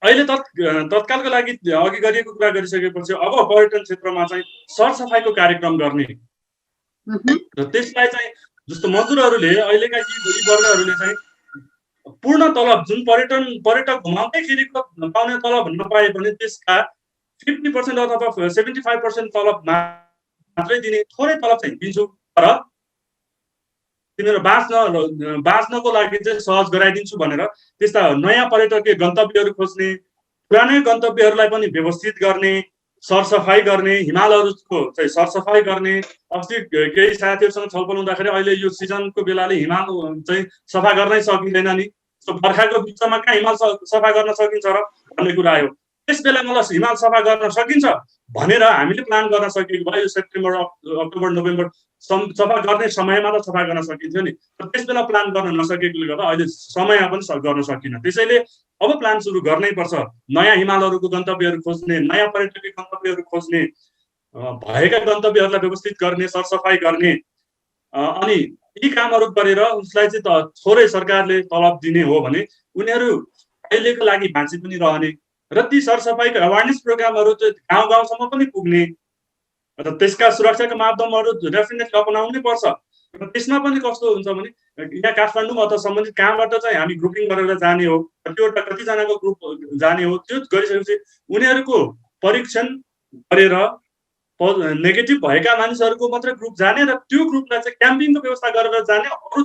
अहिले तत्कालको लागि अघि गरिएको कुरा गरिसकेपछि अब पर्यटन क्षेत्रमा चाहिँ सरसफाइको कार्यक्रम गर्ने र त्यसलाई चाहिँ जस्तो मजदुरहरूले अहिलेका यी वर्गहरूले चाहिँ पूर्ण तलब जुन पर्यटक घुमाउँदैखेरिको पाउने तलब नपाए भने त्यसका 50% अथवा 75% तलब मात्रै दिने, थोरै तलब चाहिँ दिन्छु तर तिमीहरू बाँच्नको लागि चाहिँ सहज गराइदिन्छु भनेर त्यस्ता नयाँ पर्यटकीय गन्तव्यहरू खोज्ने, पुरानै गन्तव्यहरूलाई पनि व्यवस्थित गर्ने, सरसफाइ गर्ने, हिमालहरूको चाहिँ सरसफाइ गर्ने। अस्ति केही साथीहरूसँग छलफल हुँदाखेरि अहिले यो सिजनको बेलाले हिमाल चाहिँ सफा गर्नै सकिँदैन नि, बर्खाको बिचमा कहाँ हिमाल सफा गर्न सकिन्छ र भन्ने कुरा आयो। त्यस बेला मलाई हिमाल सफा गर्न सकिन्छ भनेर हामीले प्लान गर्न सकेको भए यो सेप्टेम्बर अक्टोबर नोभेम्बर सफा गर्ने समयमा त सफा गर्न सकिन्थ्यो नि। तर त्यस बेला प्लान गर्न नसकेकोले गर्दा अहिले समयमा पनि गर्न सकिन। त्यसैले अब प्लान सुरु गर्नै पर्छ। नयाँ हिमालहरूको गन्तव्यहरू खोज्ने, नयाँ पर्यटकीय गन्तव्यहरू खोज्ने, भएका गन्तव्यहरूलाई व्यवस्थित गर्ने, सरसफाइ गर्ने, अनि यी कामहरू गरेर उसलाई चाहिँ थोरै सरकारले तलब दिने हो भने उनीहरू अहिलेको लागि बाँची पनि रहने र ती सरसफाइको अवेरनेस प्रोग्रामहरू चाहिँ गाउँ गाउँसम्म पनि पुग्ने र त्यसका सुरक्षाका मापदण्डहरू डेफिनेटली अपनाउनै पर्छ। र त्यसमा पनि कस्तो हुन्छ भने यहाँ काठमाडौँ अथवा सम्बन्धित कहाँबाट चाहिँ हामी ग्रुपिङ गरेर जाने हो, कतिजनाको ग्रुप जाने हो, त्यो गरिसकेपछि उनीहरूको परीक्षण गरेर नेगेटिभ भएका मानिसहरूको मात्रै ग्रुप जाने र त्यो ग्रुपलाई चाहिँ क्याम्पिङको व्यवस्था गरेर जाने, अरू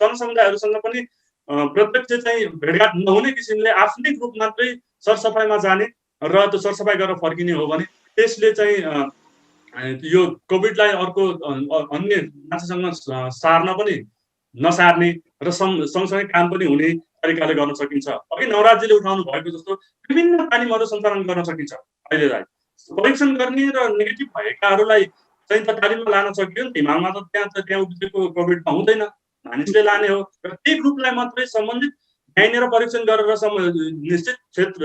जनसमुदायहरूसँग पनि प्रत्यक्ष चाहिँ भेटघाट नहुने किसिमले आफ्नै ग्रुप मात्रै सरसफाइमा जाने र त्यो सरसफाइ गरेर फर्किने हो भने त्यसले चाहिँ यो कोभिडलाई अर्को अन्य मान्छेसँग सार्न पनि नसार्ने र सँगसँगै काम पनि हुने तरिकाले गर्न सकिन्छ। अघि नवराजजीले उठाउनु भएको जस्तो विभिन्न तालिमहरू सञ्चालन गर्न सकिन्छ। अहिलेलाई परीक्षण गर्ने र नेगेटिभ भएकाहरूलाई चाहिँ त तालिममा लान सकियो नि, हिमालमा त त्यहाँ उब्जेको कोभिडमा हुँदैन, मानिसले लाने हो र त्यही ग्रुपलाई मात्रै सम्बन्धित यहीँनिर परीक्षण गरेर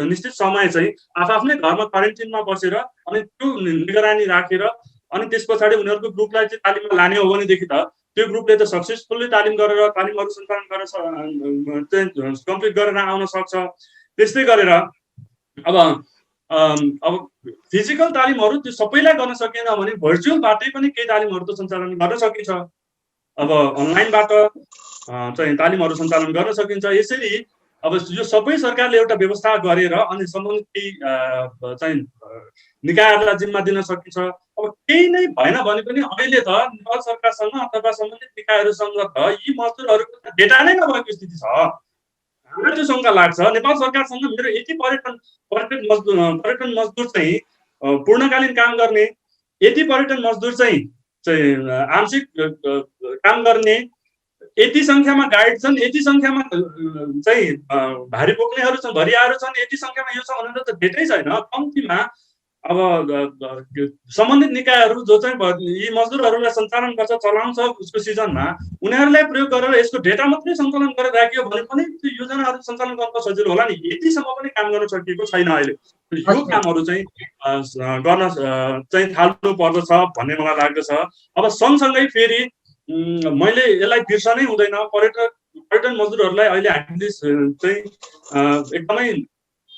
निश्चित समय चाहिँ आफ्नै घरमा क्वारेन्टिनमा बसेर अनि त्यो निगरानी राखेर अनि त्यस पछाडि उनीहरूको ग्रुपलाई चाहिँ तालिममा लाने हो भनेदेखि त त्यो ग्रुपले त सक्सेसफुल्ली तालिमहरू सञ्चालन गरेर कम्प्लिट गरेर आउन सक्छ। त्यस्तै गरेर अब फिजिकल तालिमहरू त्यो सबैलाई गर्न सकिएन भने भर्चुअलबाटै पनि केही तालिमहरू त सञ्चालन गर्न सकिन्छ। अब अनलाइनबाट चाहिँ तालिमहरू सञ्चालन गर्न सकिन्छ। यसरी अब यो सबै सरकारले एउटा व्यवस्था गरेर अनि सम्बन्धित चाहिँ निकायहरूलाई जिम्मा दिन सकिन्छ। अब केही नै भएन भने पनि अहिले त नेपाल सरकारसँग अथवा सम्बन्धित निकायहरूसँग त यी मजदुरहरूको डेटा नै नभएको स्थिति छ। हामीलाई त्यो शङ्का लाग्छ, नेपाल सरकारसँग मेरो यति पर्यटन मजदुर चाहिँ पूर्णकालीन काम गर्ने, यति पर्यटन मजदुर चाहिँ आंशिक काम गर्ने, यति सङ्ख्यामा गाइड छन्, यति सङ्ख्यामा चाहिँ भारी बोक्नेहरू छन्, भरियाहरू छन्, यति सङ्ख्यामा यो छ भनेर त डेटै छैन। कम्तीमा अब सम्बन्धित निकायहरू जो चाहिँ यी मजदुरहरूलाई सञ्चालन गर्छ, चलाउँछ उसको सिजनमा, उनीहरूलाई प्रयोग गरेर यसको डेटा मात्रै सञ्चालन गरेर राखियो भने पनि त्यो योजनाहरू सञ्चालन गर्न सजिलो होला नि। यतिसम्म पनि काम गर्न सकिएको छैन अहिले। यो कामहरू चाहिँ गर्न चाहिँ थाल्नु पर्दछ भन्ने मलाई लाग्दछ। अब सँगसँगै फेरि मैले यसलाई बिर्सनै हुँदैन, पर्यटन मजदुरहरूलाई अहिले हामीले चाहिँ एकदमै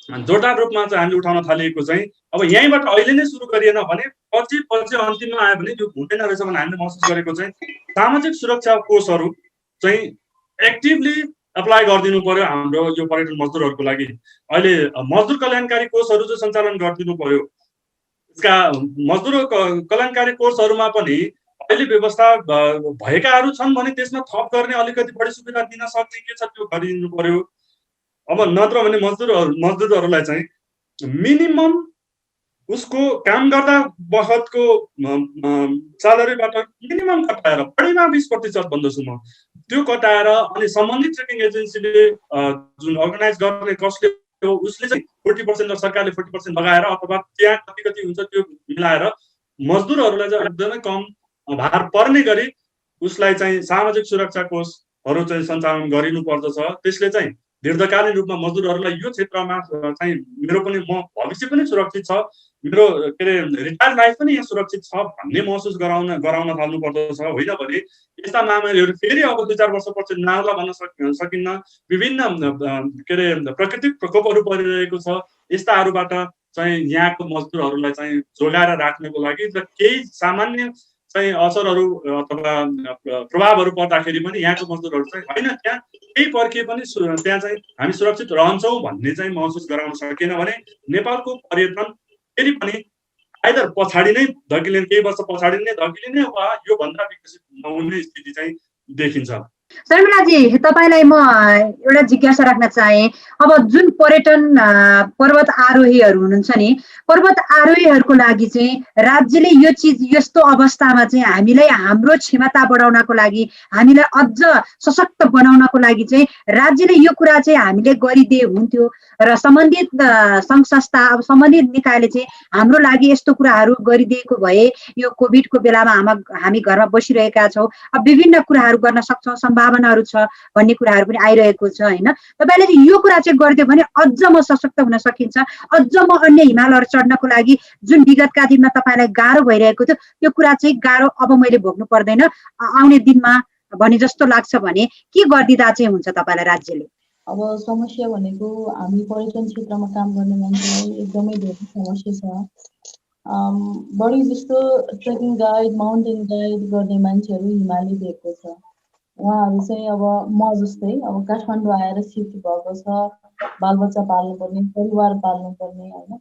जोरदार रूपमा चाहिँ हामीले उठाउन थालिएको चाहिँ अब यहीँबाट अहिले नै सुरु गरिएन भने पछि अन्तिममा आयो भने त्यो हुँदैन रहेछ भने हामीले महसुस गरेको चाहिँ सामाजिक सुरक्षा कोषहरू चाहिँ एक्टिभली एप्लाई गरिदिनु पर्यो हाम्रो यो पर्यटन मजदुरहरूको लागि। अहिले मजदुर कल्याणकारी कोषहरू चाहिँ सञ्चालन गरिदिनु पर्यो। यसका मजदुर कल्याणकारी कोषहरूमा पनि अहिले व्यवस्था भएकाहरू छन् भने त्यसमा थप गर्ने, अलिकति बढी सुविधा दिन सक्ने के छ त्यो गरिदिनु पर्यो। अब नत्र भने मजदुरहरूलाई चाहिँ मिनिमम उसको काम गर्दा बखतको स्यालेरीबाट मिनिमम कटाएर, बढीमा 20% भन्दैछु म, त्यो कटाएर अनि सम्बन्धित ट्रेकिङ एजेन्सीले जुन अर्गनाइज गर्ने कसले हो उसले चाहिँ 40% र सरकारले 40% लगाएर अथवा त्यहाँ कति हुन्छ त्यो मिलाएर मजदुरहरूलाई चाहिँ एकदमै कम भार पर्ने गरी उसलाई चाहिँ सामाजिक सुरक्षा कोषहरू चाहिँ सञ्चालन गरिनु पर्दछ। त्यसले चाहिँ दीर्घकालीन रूपमा मजदुरहरूलाई यो क्षेत्रमा चाहिँ मेरो पनि भविष्य पनि सुरक्षित छ, मेरो के अरे रिटायर लाइफ पनि यहाँ सुरक्षित छ भन्ने महसुस गराउन थाल्नु पर्दछ। होइन भने यस्ता महामारीहरू फेरि अब 2-4 वर्षपछि नआउला भन्न सकिन्न। विभिन्न के अरे प्राकृतिक प्रकोपहरू परिरहेको छ। यस्ताहरूबाट चाहिँ यहाँको मजदुरहरूलाई चाहिँ जोगाएर राख्नको लागि र केही सामान्य चाहिँ असरहरू अथवा प्रभावहरू पर्दाखेरि पनि यहाँको मजदुरहरू चाहिँ होइन त्यहाँ केही पर्खे पनि त्यहाँ चाहिँ हामी सुरक्षित रहन्छौँ भन्ने चाहिँ महसुस गराउन सकेन भने नेपालको पर्यटन फेरि पनि आइदर पछाडि नै धकिलिने, केही वर्ष पछाडि नै धकिलिने वा योभन्दा विकसित नहुने स्थिति चाहिँ देखिन्छ। शर्मिलाजी, तपाईँलाई म एउटा जिज्ञासा राख्न चाहे। अब जुन पर्वत आरोहीहरू हुनुहुन्छ नि, पर्वत आरोहीहरूको लागि चाहिँ राज्यले यो चिज यस्तो अवस्थामा चाहिँ हामीलाई हाम्रो क्षमता बढाउनको लागि, हामीलाई अझ सशक्त बनाउनको लागि चाहिँ राज्यले यो कुरा चाहिँ हामीले गरिदिए हुन्थ्यो र सम्बन्धित सङ्घ संस्था अब सम्बन्धित निकायले चाहिँ हाम्रो लागि यस्तो कुराहरू गरिदिएको भए यो कोभिडको बेलामा हामी घरमा बसिरहेका छौँ, अब विभिन्न कुराहरू गर्न सक्छौँ, सम्भावनाहरू छ भन्ने कुराहरू पनि आइरहेको छ। होइन, तपाईँले यो कुरा चाहिँ गरिदियो भने अझ म सशक्त हुन सकिन्छ, अझ म अन्य हिमालहरू चढ्नको लागि जुन विगतका दिनमा तपाईँलाई गाह्रो भइरहेको थियो त्यो कुरा चाहिँ गाह्रो अब मैले भोग्नु पर्दैन, आउने दिनमा भने जस्तो लाग्छ भने के गरिदिँदा चाहिँ हुन्छ तपाईँलाई राज्यले? अब समस्या भनेको हामी पर्यटन क्षेत्रमा काम गर्ने मान्छेलाई एकदमै धेरै समस्या छ। बढी जस्तो ट्रेकिङ गाइड, माउन्टेन गाइड गर्ने मान्छेहरू हिमाली भेगको छ। उहाँहरू चाहिँ अब म जस्तै अब काठमाडौँ आएर सिफ्ट भएको छ, बालबच्चा पाल्नुपर्ने, परिवार पाल्नुपर्ने होइन।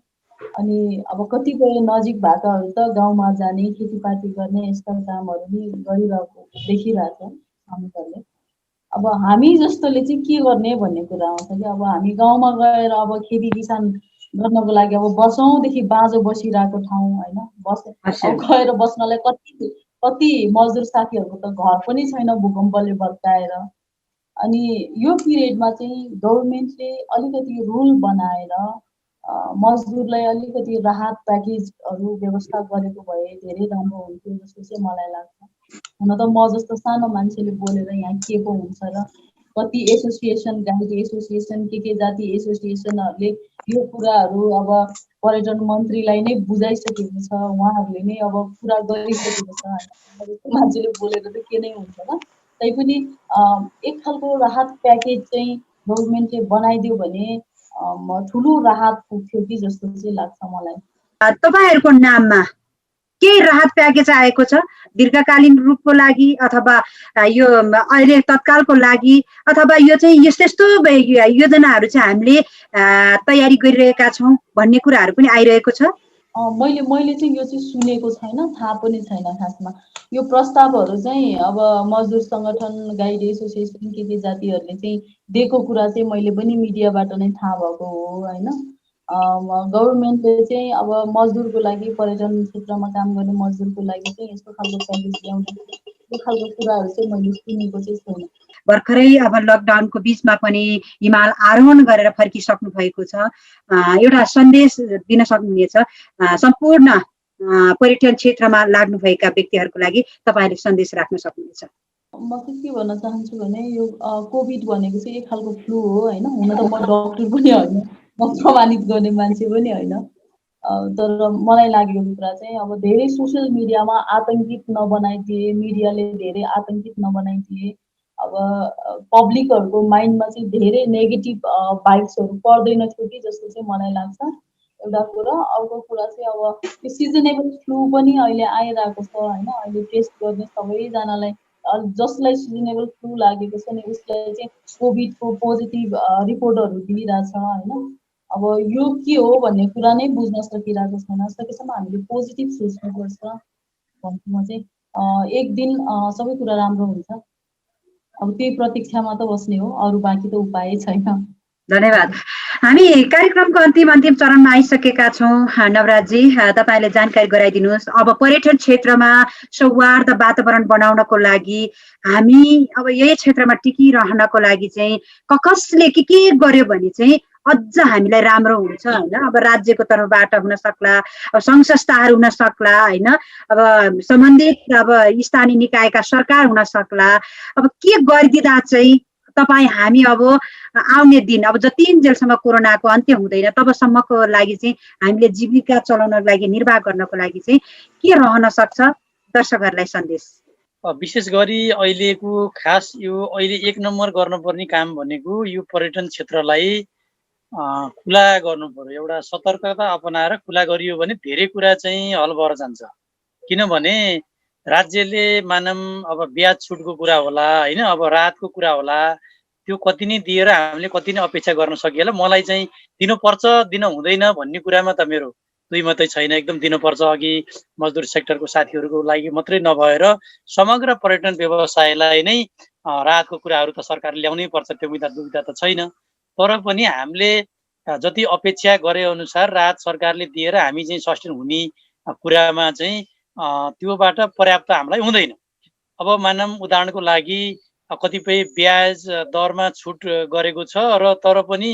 अनि अब कतिपय नजिक भएकाहरू त गाउँमा जाने, खेतीपाती गर्ने यस्ता कामहरू नि गरिरहेको देखिरहेछ हामीहरूले। अब हामी जस्तोले चाहिँ के गर्ने भन्ने कुरा आउँछ कि अब हामी गाउँमा गएर अब खेती किसान गर्नको लागि अब वर्षौँदेखि बाँझो बसिरहेको ठाउँ होइन, अब गएर बस्नलाई कति मजदुर साथीहरूको त घर पनि छैन भूकम्पले भत्काएर। अनि यो पिरियडमा चाहिँ गभर्मेन्टले अलिकति रुल बनाएर मजदुरलाई अलिकति राहत प्याकेजहरू व्यवस्था गरेको भए धेरै राम्रो हुन्थ्यो जस्तो चाहिँ मलाई लाग्छ। हुन त म जस्तो सानो मान्छेले बोलेर यहाँ के पो हुन्छ र, कति एसोसिएसन, गाइड एसोसिएसन, के जाति एसोसिएसनहरूले यो कुराहरू अब पर्यटन मन्त्रीलाई नै बुझाइसकेको छ, उहाँहरूले नै अब पुरा गरिसकेको छ। मान्छेले बोलेर त के नै हुन्छ र। तैपनि एक खालको राहत प्याकेज चाहिँ गभर्मेन्टले बनाइदियो भने ठुलो राहत पुग्थ्यो कि जस्तो चाहिँ लाग्छ मलाई। तपाईँहरूको नाममा केही राहत प्याकेज आएको छ दीर्घकालीन रूपको लागि अथवा यो अहिले तत्कालको लागि, अथवा यो चाहिँ यस्तो यस्तो योजनाहरू चाहिँ हामीले तयारी गरिरहेका छौँ भन्ने कुराहरू पनि आइरहेको छ? मैले चाहिँ यो चाहिँ सुनेको छैन, थाहा पनि छैन खासमा। यो प्रस्तावहरू चाहिँ अब मजदुर सङ्गठन, गाइड एसोसिएसन, के जातिहरूले चाहिँ दिएको कुरा चाहिँ मैले पनि मिडियाबाट नै थाहा भएको हो होइन। गभर्मेन्टले चाहिँ अब मजदुरको लागि, पर्यटन क्षेत्रमा काम गर्ने मजदुरको लागि चाहिँ यस्तो खालको प्याकेज ल्याउने, यो खालको कुराहरू चाहिँ मैले सुनेको चाहिँ छैन। भर्खरै अब लकडाउनको बिचमा पनि हिमाल आरोहण गरेर फर्किसक्नु भएको छ, एउटा सन्देश दिन सक्नुहुनेछ सम्पूर्ण पर्यटन क्षेत्रमा लाग्नुभएका व्यक्तिहरूको लागि तपाईँले सन्देश राख्न सक्नुहुनेछ? म चाहिँ के भन्न चाहन्छु भने यो कोभिड भनेको चाहिँ एक खालको फ्लू हो होइन। हुन त म डक्टर पनि होइन, म प्रमाणित गर्ने मान्छे पनि होइन, तर मलाई लागेको कुरा चाहिँ अब धेरै सोसियल मिडियामा आतङ्कित नबनाइदिए, मिडियाले धेरै आतङ्कित नबनाइदिए, अब पब्लिकहरूको माइन्डमा चाहिँ धेरै नेगेटिभ भाइब्सहरू पर्दैन थियो कि जस्तो चाहिँ मलाई लाग्छ, एउटा कुरा। अर्को कुरा चाहिँ अब यो सिजनेबल फ्लू पनि अहिले आइरहेको छ होइन। अहिले टेस्ट गर्ने सबैजनालाई, जसलाई सिजनेबल फ्लू लागेको छ नि उसलाई चाहिँ कोभिडको पोजिटिभ रिपोर्टहरू दिइरहेछ होइन। अब यो के हो भन्ने कुरा नै बुझ्न सकिरहेको छैन। सकेसम्म हामीले पोजिटिभ सोच्नुपर्छ भन्छु म चाहिँ। एक दिन सबै कुरा राम्रो हुन्छ, अब त्यही प्रतीक्षामा त बस्ने हो, अरू बाँकी त उपाय छैन। धन्यवाद। हामी कार्यक्रमको अन्तिम चरणमा आइसकेका छौँ। नवराजजी, तपाईँले जानकारी गराइदिनुहोस्, अब पर्यटन क्षेत्रमा सौहार्द वातावरण बनाउनको लागि हामी अब यही क्षेत्रमा टिकिरहनको लागि चाहिँ कसले के गर्यो भने चाहिँ अझ हामीलाई राम्रो हुन्छ होइन? अब राज्यको तर्फबाट हुन सक्ला, अब सङ्घ संस्थाहरू हुन सक्ला होइन, अब सम्बन्धित अब स्थानीय निकायका सरकार हुन सक्ला, अब के गरिदिँदा चाहिँ तपाईँ हामी अब आउने दिन, अब जतिन्जेलसम्म कोरोनाको अन्त्य हुँदैन तबसम्मको लागि चाहिँ हामीले जीविका चलाउनको लागि, निर्वाह गर्नको लागि चाहिँ के रहन सक्छ, दर्शकहरूलाई सन्देश? विशेष गरी अहिलेको खास यो अहिले एक नम्बर गर्नुपर्ने काम भनेको यो पर्यटन क्षेत्रलाई खुला गर्नु पर्यो। एउटा सतर्कता अपनाएर खुला गरियो भने धेरै कुरा चाहिँ हल भएर जान्छ। किनभने राज्यले मानम अब ब्याज छुटको कुरा होला होइन, अब राहतको कुरा होला, त्यो कति नै दिएर हामीले कति नै अपेक्षा गर्न सकिएला। मलाई चाहिँ दिनुपर्छ, दिन हुँदैन भन्ने कुरामा त मेरो दुई मात्रै छैन, एकदम दिनुपर्छ। अघि मजदुर सेक्टरको साथीहरूको लागि मात्रै नभएर समग्र पर्यटन व्यवसायलाई नै राहतको कुराहरू त सरकारले ल्याउनै पर्छ, त्यो दुविधा त छैन। तर पनि हामीले जति अपेक्षा गरे अनुसार राहत सरकारले दिएर हामी चाहिँ सस्टेन हुने कुरामा चाहिँ त्योबाट पर्याप्त हामीलाई हुँदैन। अब मानम उदाहरणको लागि कतिपय ब्याज दरमा छुट गरेको छ र तर पनि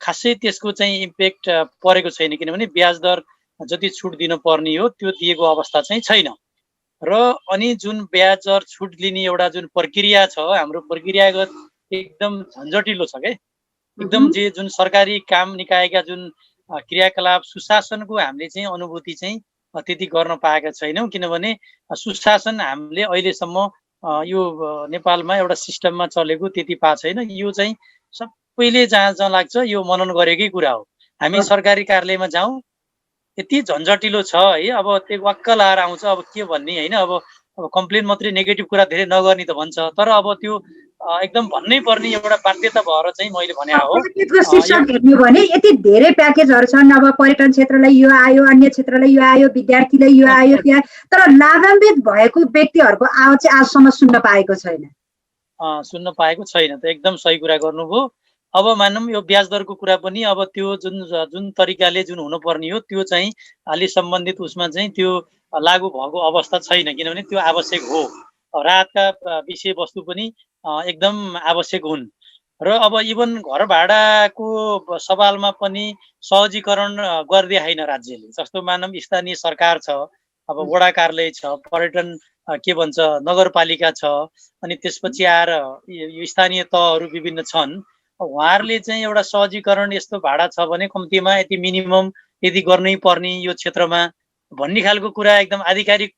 खासै त्यसको चाहिँ इम्प्याक्ट परेको छैन, किनभने ब्याज दर जति छुट दिनुपर्ने हो त्यो दिएको अवस्था चाहिँ छैन। र अनि जुन ब्याज दर छुट लिने एउटा जुन प्रक्रिया छ, हाम्रो प्रक्रियागत एकदम झन्झटिलो छ के, एकदम जुन सरकारी काम निकायका जुन क्रियाकलाप सुशासनको हामीले चाहिँ अनुभूति चाहिँ त्यति गर्न पाएका छैनौँ। किनभने सुशासन हामीले अहिलेसम्म यो नेपालमा एउटा सिस्टममा चलेको त्यति पाएको छैन। यो चाहिँ सबैले जहाँ जहाँ लाग्छ यो मनन गरेकै कुरा हो। हामी सरकारी कार्यालयमा जाउँ, यति झन्झटिलो छ है, अब त्यो वाक्क लाएर आउँछ, अब के भन्ने होइन। अब कम्प्लेन मात्रै नेगेटिभ कुरा धेरै नगर्ने त भन्छ, तर अब त्यो एकदम भन्नै पर्ने एउटा बाध्यता भएर चाहिँ मैले भने हो। प्याकेजको शीर्षक हेर्ने भने यति धेरै प्याकेजहरू छन्। अब पर्यटन क्षेत्रलाई यो आयो, अन्य क्षेत्रलाई यो आयो, विद्यार्थीलाई यो आयो, त्यहाँ, तर लाभान्वित भएको व्यक्तिहरूको आवाज चाहिँ आजसम्म सुन्न पाएको छैन। सुन्न पाएको छैन त, एकदम सही कुरा गर्नुभयो। अब मानौँ यो ब्याज दरको कुरा पनि अब त्यो जुन तरिकाले जुन हुनुपर्ने हो त्यो चाहिँ अलि सम्बन्धित उसमा चाहिँ त्यो लागू भएको अवस्था छैन, किनभने त्यो आवश्यक हो। राहतका विषयवस्तु पनि एकदम आवश्यक हुन्। र अब इभन घर भाडाको सवालमा पनि सहजीकरण गरिदिए होइन राज्यले। जस्तो मानौँ स्थानीय सरकार छ, अब वडा कार्यालय छ, पर्यटन के भन्छ नगरपालिका छ, अनि त्यसपछि आएर यो स्थानीय तहहरू विभिन्न छन्। उहाँहरूले चाहिँ एउटा सहजीकरण यस्तो भाडा छ भने कम्तीमा यति मिनिमम यदि गर्नै पर्ने यो क्षेत्रमा भन्ने खालको कुरा एकदम आधिकारिक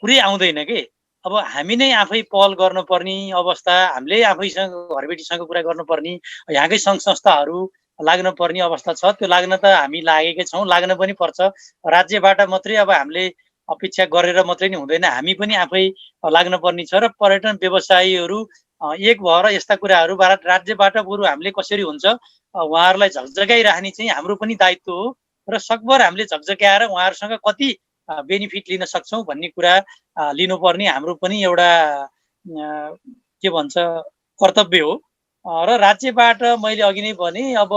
कुरै आउँदैन के। अब हामी नै आफै पहल गर्नुपर्ने अवस्था, हामीले आफैसँग घरबेटीसँग कुरा गर्नुपर्ने, यहाँकै सङ्घ संस्थाहरू लाग्न पर्ने अवस्था छ। त्यो लाग्न त हामी लागेकै छौँ, लाग्न पनि पर्छ। राज्यबाट मात्रै अब हामीले अपेक्षा गरेर मात्रै नै हुँदैन, हामी पनि आफै लाग्न पर्ने छ। र पर्यटन व्यवसायीहरू एक भएर यस्ता कुराहरू राज्यबाट बरु हामीले कसरी हुन्छ उहाँहरूलाई झकझकाइराख्ने चाहिँ हाम्रो पनि दायित्व हो। र सकभर हामीले झकझक्याएर उहाँहरूसँग कति बेनिफिट लिन सक्छौँ भन्ने कुरा लिनुपर्ने हाम्रो पनि एउटा के भन्छ कर्तव्य हो। र राज्यबाट मैले अघि नै भने अब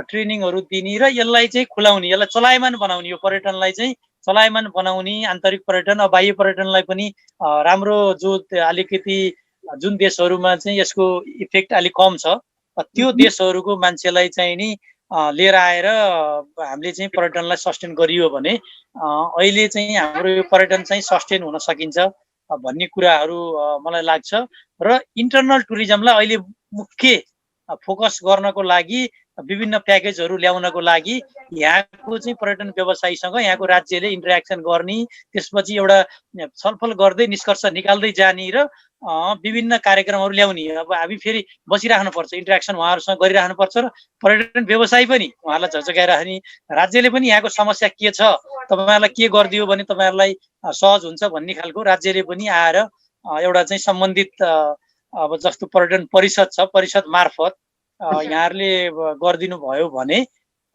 ट्रेनिङहरू दिने र यसलाई चाहिँ खुलाउने, यसलाई चलायमान बनाउने, यो पर्यटनलाई चाहिँ चलायमान बनाउने, आन्तरिक पर्यटन, बाह्य पर्यटनलाई पनि राम्रो जो अलिकति जुन देशहरूमा चाहिँ यसको इफेक्ट अलिक कम छ त्यो देशहरूको मान्छेलाई चाहिँ नि लिएर आएर हामीले चाहिँ पर्यटनलाई सस्टेन गरियो भने अहिले चाहिँ हाम्रो यो पर्यटन चाहिँ सस्टेन हुन सकिन्छ भन्ने कुराहरू मलाई लाग्छ। र इन्टरनल टुरिज्मलाई अहिले मुख्य फोकस गर्नको लागि विभिन्न प्याकेजहरू ल्याउनको लागि यहाँको चाहिँ पर्यटन व्यवसायीसँग यहाँको राज्यले इन्टरेक्सन गर्ने, त्यसपछि एउटा छलफल गर्दै निष्कर्ष निकाल्दै जाने र विभिन्न कार्यक्रमहरू ल्याउने। अब हामी फेरि बसिराख्नुपर्छ, इन्टरेक्सन उहाँहरूसँग गरिराख्नुपर्छ र पर्यटन व्यवसायी पनि उहाँहरूलाई झकझकाइराख्ने, राज्यले पनि यहाँको समस्या के छ, तपाईँहरूलाई के गरिदियो भने तपाईँहरूलाई सहज हुन्छ भन्ने खालको राज्यले पनि आएर एउटा चाहिँ सम्बन्धित अब जस्तो पर्यटन परिषद छ, परिषद मार्फत यहाँहरूले गरिदिनु भयो भने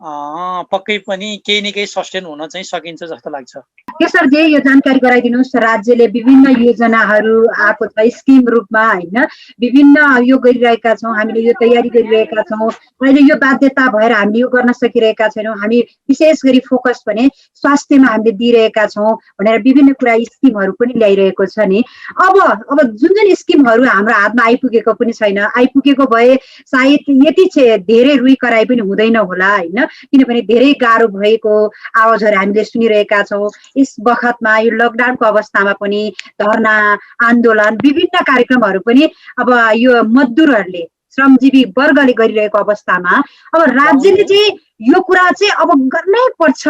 पक्कै पनि केही न केही सस्टेन हुन चाहिँ सकिन्छ जस्तो लाग्छ। केशरजी यो जानकारी गराइदिनुहोस्, राज्यले विभिन्न योजनाहरू आएको छ स्किम रूपमा होइन, विभिन्न यो गरिरहेका छौँ, हामीले यो तयारी गरिरहेका छौँ, अहिले यो बाध्यता भएर हामीले यो गर्न सकिरहेका छैनौँ, हामी विशेष गरी फोकस भने स्वास्थ्यमा हामीले दिइरहेका छौँ भनेर विभिन्न कुरा स्किमहरू पनि ल्याइरहेको छ नि। अब जुन जुन स्किमहरू हाम्रो हातमा आइपुगेको पनि छैन, आइपुगेको भए सायद यति धेरै रुई कराई पनि हुँदैन होला होइन, किनभने धेरै गाह्रो भएको आवाजहरू हामीले सुनिरहेका छौँ। यस बखतमा यो लकडाउनको अवस्थामा पनि धरना आन्दोलन विभिन्न कार्यक्रमहरू पनि अब यो मजदुरहरूले श्रमजीवी वर्गले गरिरहेको अवस्थामा अब राज्यले चाहिँ यो कुरा चाहिँ अब गर्नै पर्छ,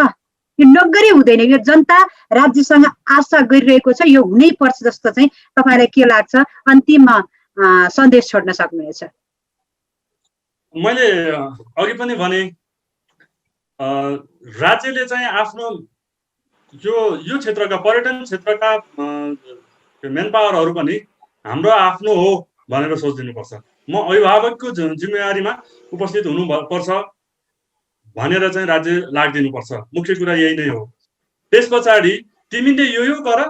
यो नगरी हुँदैन, यो जनता राज्यसँग आशा गरिरहेको छ, यो हुनै पर्छ जस्तो चाहिँ तपाईँलाई के लाग्छ? अन्तिममा सन्देश छोड्न सक्नुहुनेछ। मैले अघि पनि भने राज्यले चाहिँ आफ्नो यो क्षेत्रका पर्यटन क्षेत्रका मेन पावरहरू पनि हाम्रो आफ्नो हो भनेर सोचिदिनुपर्छ। म अभिभावकको जिम्मेवारीमा उपस्थित हुनुपर्छ भनेर चाहिँ राज्य लाग्दिनुपर्छ। मुख्य कुरा यही नै हो। त्यस पछाडि तिमीले यो गर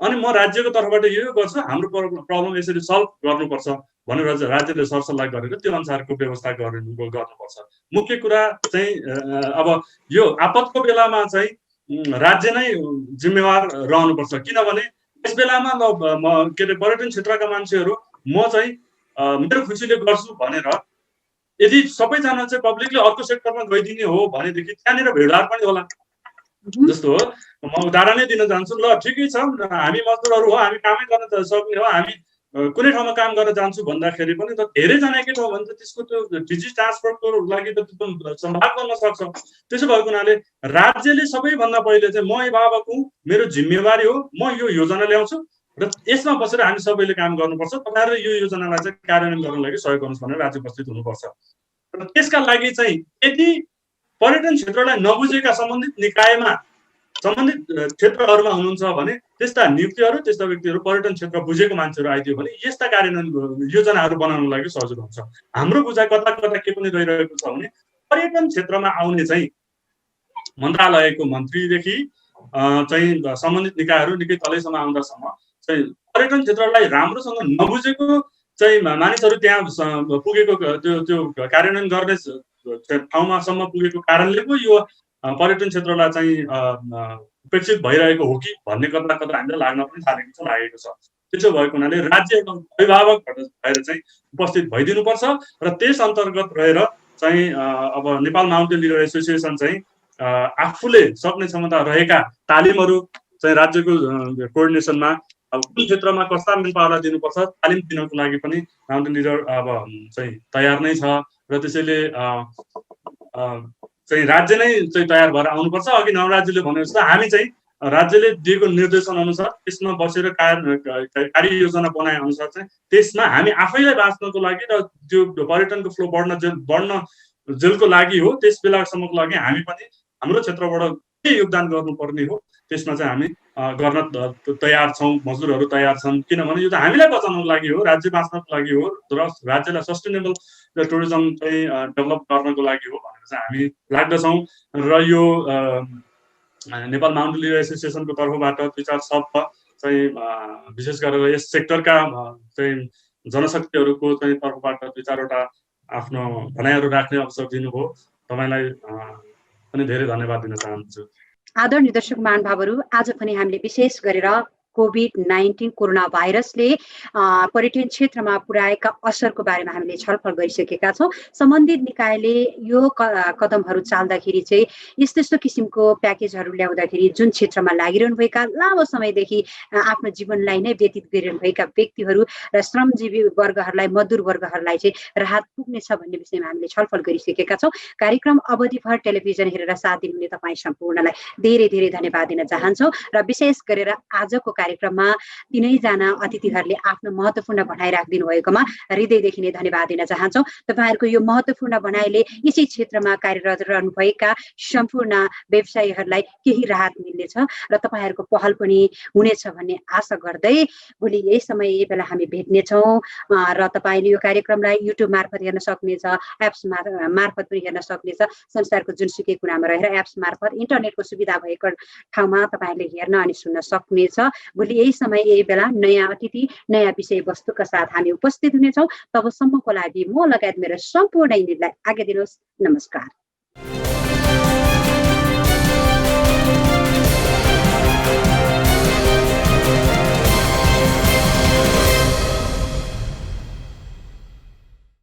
अनि म राज्यको तर्फबाट यो गर्छु, हाम्रो प्रब्लम यसरी सल्भ गर्नुपर्छ भनेर राज्यले सरसल्लाह गरेर त्यो अनुसारको व्यवस्था गर्नुपर्छ। मुख्य कुरा चाहिँ अब यो आपतको बेलामा चाहिँ राज्य नै जिम्मेवार रहनुपर्छ, किनभने यस बेलामा के अरे पर्यटन क्षेत्रका मान्छेहरू म चाहिँ मेरो खुसीले गर्छु भनेर यदि सबैजना चाहिँ पब्लिकले अर्को सेक्टरमा गइदिने हो भनेदेखि त्यहाँनिर भिडभाड पनि होला। जस्तो हो, म उदाहरण नै दिन चाहन्छु। ल ठिकै छ, हामी मजदुरहरू हो, हामी कामै गर्न सक्ने हो, हामी कुनै ठाउँमा काम गर्न जान्छु भन्दाखेरि पनि त धेरैजना एकै ठाउँ भने त त्यसको त्यो डिजिज ट्रान्सफरको लागि त सम्भाग गर्न सक्छ। त्यसो भएको हुनाले राज्यले सबैभन्दा पहिले चाहिँ म अभिभावक हुँ, मेरो जिम्मेवारी हो, म यो योजना ल्याउँछु, र यसमा बसेर हामी सबैले काम गर्नुपर्छ। तपाईँहरूले यो योजनालाई चाहिँ कार्यान्वयन गर्नको लागि सहयोग गर्नुहोस् भनेर राज्य उपस्थित हुनुपर्छ। र त्यसका लागि चाहिँ यदि पर्यटन क्षेत्रलाई नबुझेका सम्बन्धित निकायमा सम्बन्धित क्षेत्रहरूमा हुनुहुन्छ भने त्यस्ता नियुक्तिहरू त्यस्ता व्यक्तिहरू पर्यटन क्षेत्र बुझेको मान्छेहरू आइदियो भने यस्ता कार्यान्वयन योजनाहरू बनाउनको लागि सजिलो हुन्छ। हाम्रो बुझाइ कता कता के पनि रहिरहेको छ भने पर्यटन क्षेत्रमा आउने चाहिँ मन्त्रालयको मन्त्रीदेखि चाहिँ सम्बन्धित निकायहरू निकै तलैसम्म आउँदासम्म चाहिँ पर्यटन क्षेत्रलाई राम्रोसँग नबुझेको चाहिँ मानिसहरू त्यहाँ पुगेको त्यो कार्यान्वयन गर्ने ठाउँमासम्म पुगेको कारणले पो यो पर्यटन क्षेत्रलाई चाहिँ उपेक्षित भइरहेको हो कि भन्ने कता कता हामीलाई लाग्न पनि लागेको छ। त्यसो भएको हुनाले राज्य एकदम अभिभावक भएर चाहिँ उपस्थित भइदिनुपर्छ र त्यस अन्तर्गत रहेर चाहिँ अब नेपाल माउन्टेन लिडर एसोसिएसन चाहिँ आफूले सक्ने क्षमता रहेका तालिमहरू चाहिँ राज्यको कोअर्डिनेसनमा अब कुन क्षेत्रमा कस्ता मेन पावरलाई दिनुपर्छ तालिम दिनको लागि पनि माउन्टेन लिडर अब चाहिँ तयार नै छ र त्यसैले चाहिँ राज्य नै चाहिँ तयार भएर आउनुपर्छ। अघि नवराज्यले भने जस्तो हामी चाहिँ राज्यले दिएको निर्देशन अनुसार त्यसमा बसेर कार्य योजना बनाए अनुसार चाहिँ त्यसमा हामी आफैलाई बाँच्नको लागि र त्यो पर्यटनको फ्लो बढ्न जेलको लागि हो त्यस बेलासम्मको लागि हामी पनि हाम्रो क्षेत्रबाट के योगदान गर्नुपर्ने हो त्यसमा चाहिँ हामी गर्न तयार छौँ। मजदुरहरू तयार छन् किनभने यो त हामीलाई बचाउनको लागि हो राज्य बाँच्नको लागि हो र राज्यलाई सस्टेनेबल टुरिज्म चाहिँ डेभलप गर्नको लागि हो भनेर चाहिँ हामी लाग्दछौँ। र यो नेपाल माउन्टेन लिडर एसोसिएसनको तर्फबाट 2-4 शब्द चाहिँ विशेष गरेर यस सेक्टरका चाहिँ जनशक्तिहरूको चाहिँ तर्फबाट 2-4वटा आफ्नो भनाइहरू राख्ने अवसर दिनुभयो। तपाईँलाई पनि धेरै धन्यवाद दिन चाहन्छु। आदरणीय दर्शक महानुभावहरू, आज पनि हामीले विशेष गरेर कोभिड-19 कोरोना भाइरसले पर्यटन क्षेत्रमा पुर्याएका असरको बारेमा हामीले छलफल गरिसकेका छौँ। सम्बन्धित निकायले यो कदमहरू चाल्दाखेरि चाहिँ यस्तो यस्तो किसिमको प्याकेजहरू ल्याउँदाखेरि जुन क्षेत्रमा लागिरहनुभएका लामो समयदेखि आफ्नो जीवनलाई नै व्यतीत गरिरहनुभएका व्यक्तिहरू र श्रमजीवी वर्गहरूलाई मजदुर वर्गहरूलाई चाहिँ राहत पुग्नेछ भन्ने विषयमा हामीले छलफल गरिसकेका छौँ। कार्यक्रम अवधिभर टेलिभिजन हेरेर साथ दिनुहुने तपाईँ सम्पूर्णलाई धेरै धेरै धन्यवाद दिन चाहन्छौँ र विशेष गरेर आजको कार्यक्रममा तिनैजना अतिथिहरूले आफ्नो महत्त्वपूर्ण भनाइ राखिदिनु भएकोमा हृदयदेखि नै धन्यवाद दिन चाहन्छौँ। तपाईँहरूको यो महत्त्वपूर्ण भनाइले यसै क्षेत्रमा कार्यरत रहनुभएका सम्पूर्ण व्यवसायीहरूलाई केही राहत मिल्नेछ र तपाईँहरूको पहल पनि हुनेछ भन्ने आशा गर्दै भोलि यही समय यही बेला हामी भेट्नेछौँ र तपाईँले यो कार्यक्रमलाई युट्युब मार्फत हेर्न सक्नेछ, एप्स मार्फत पनि हेर्न सक्नेछ। संसारको जुनसुकै कुनामा रहेर एप्स मार्फत इन्टरनेटको सुविधा भएको ठाउँमा तपाईँले हेर्न अनि सुन्न सक्नेछ। भोलि यही समय यही बेला नयाँ अतिथि नयाँ विषयवस्तुका साथ हामी उपस्थित हुनेछौँ। तबसम्मको लागि म लगायत मेरो सम्पूर्ण युनिटलाई आज्ञा दिनुहोस्। नमस्कार।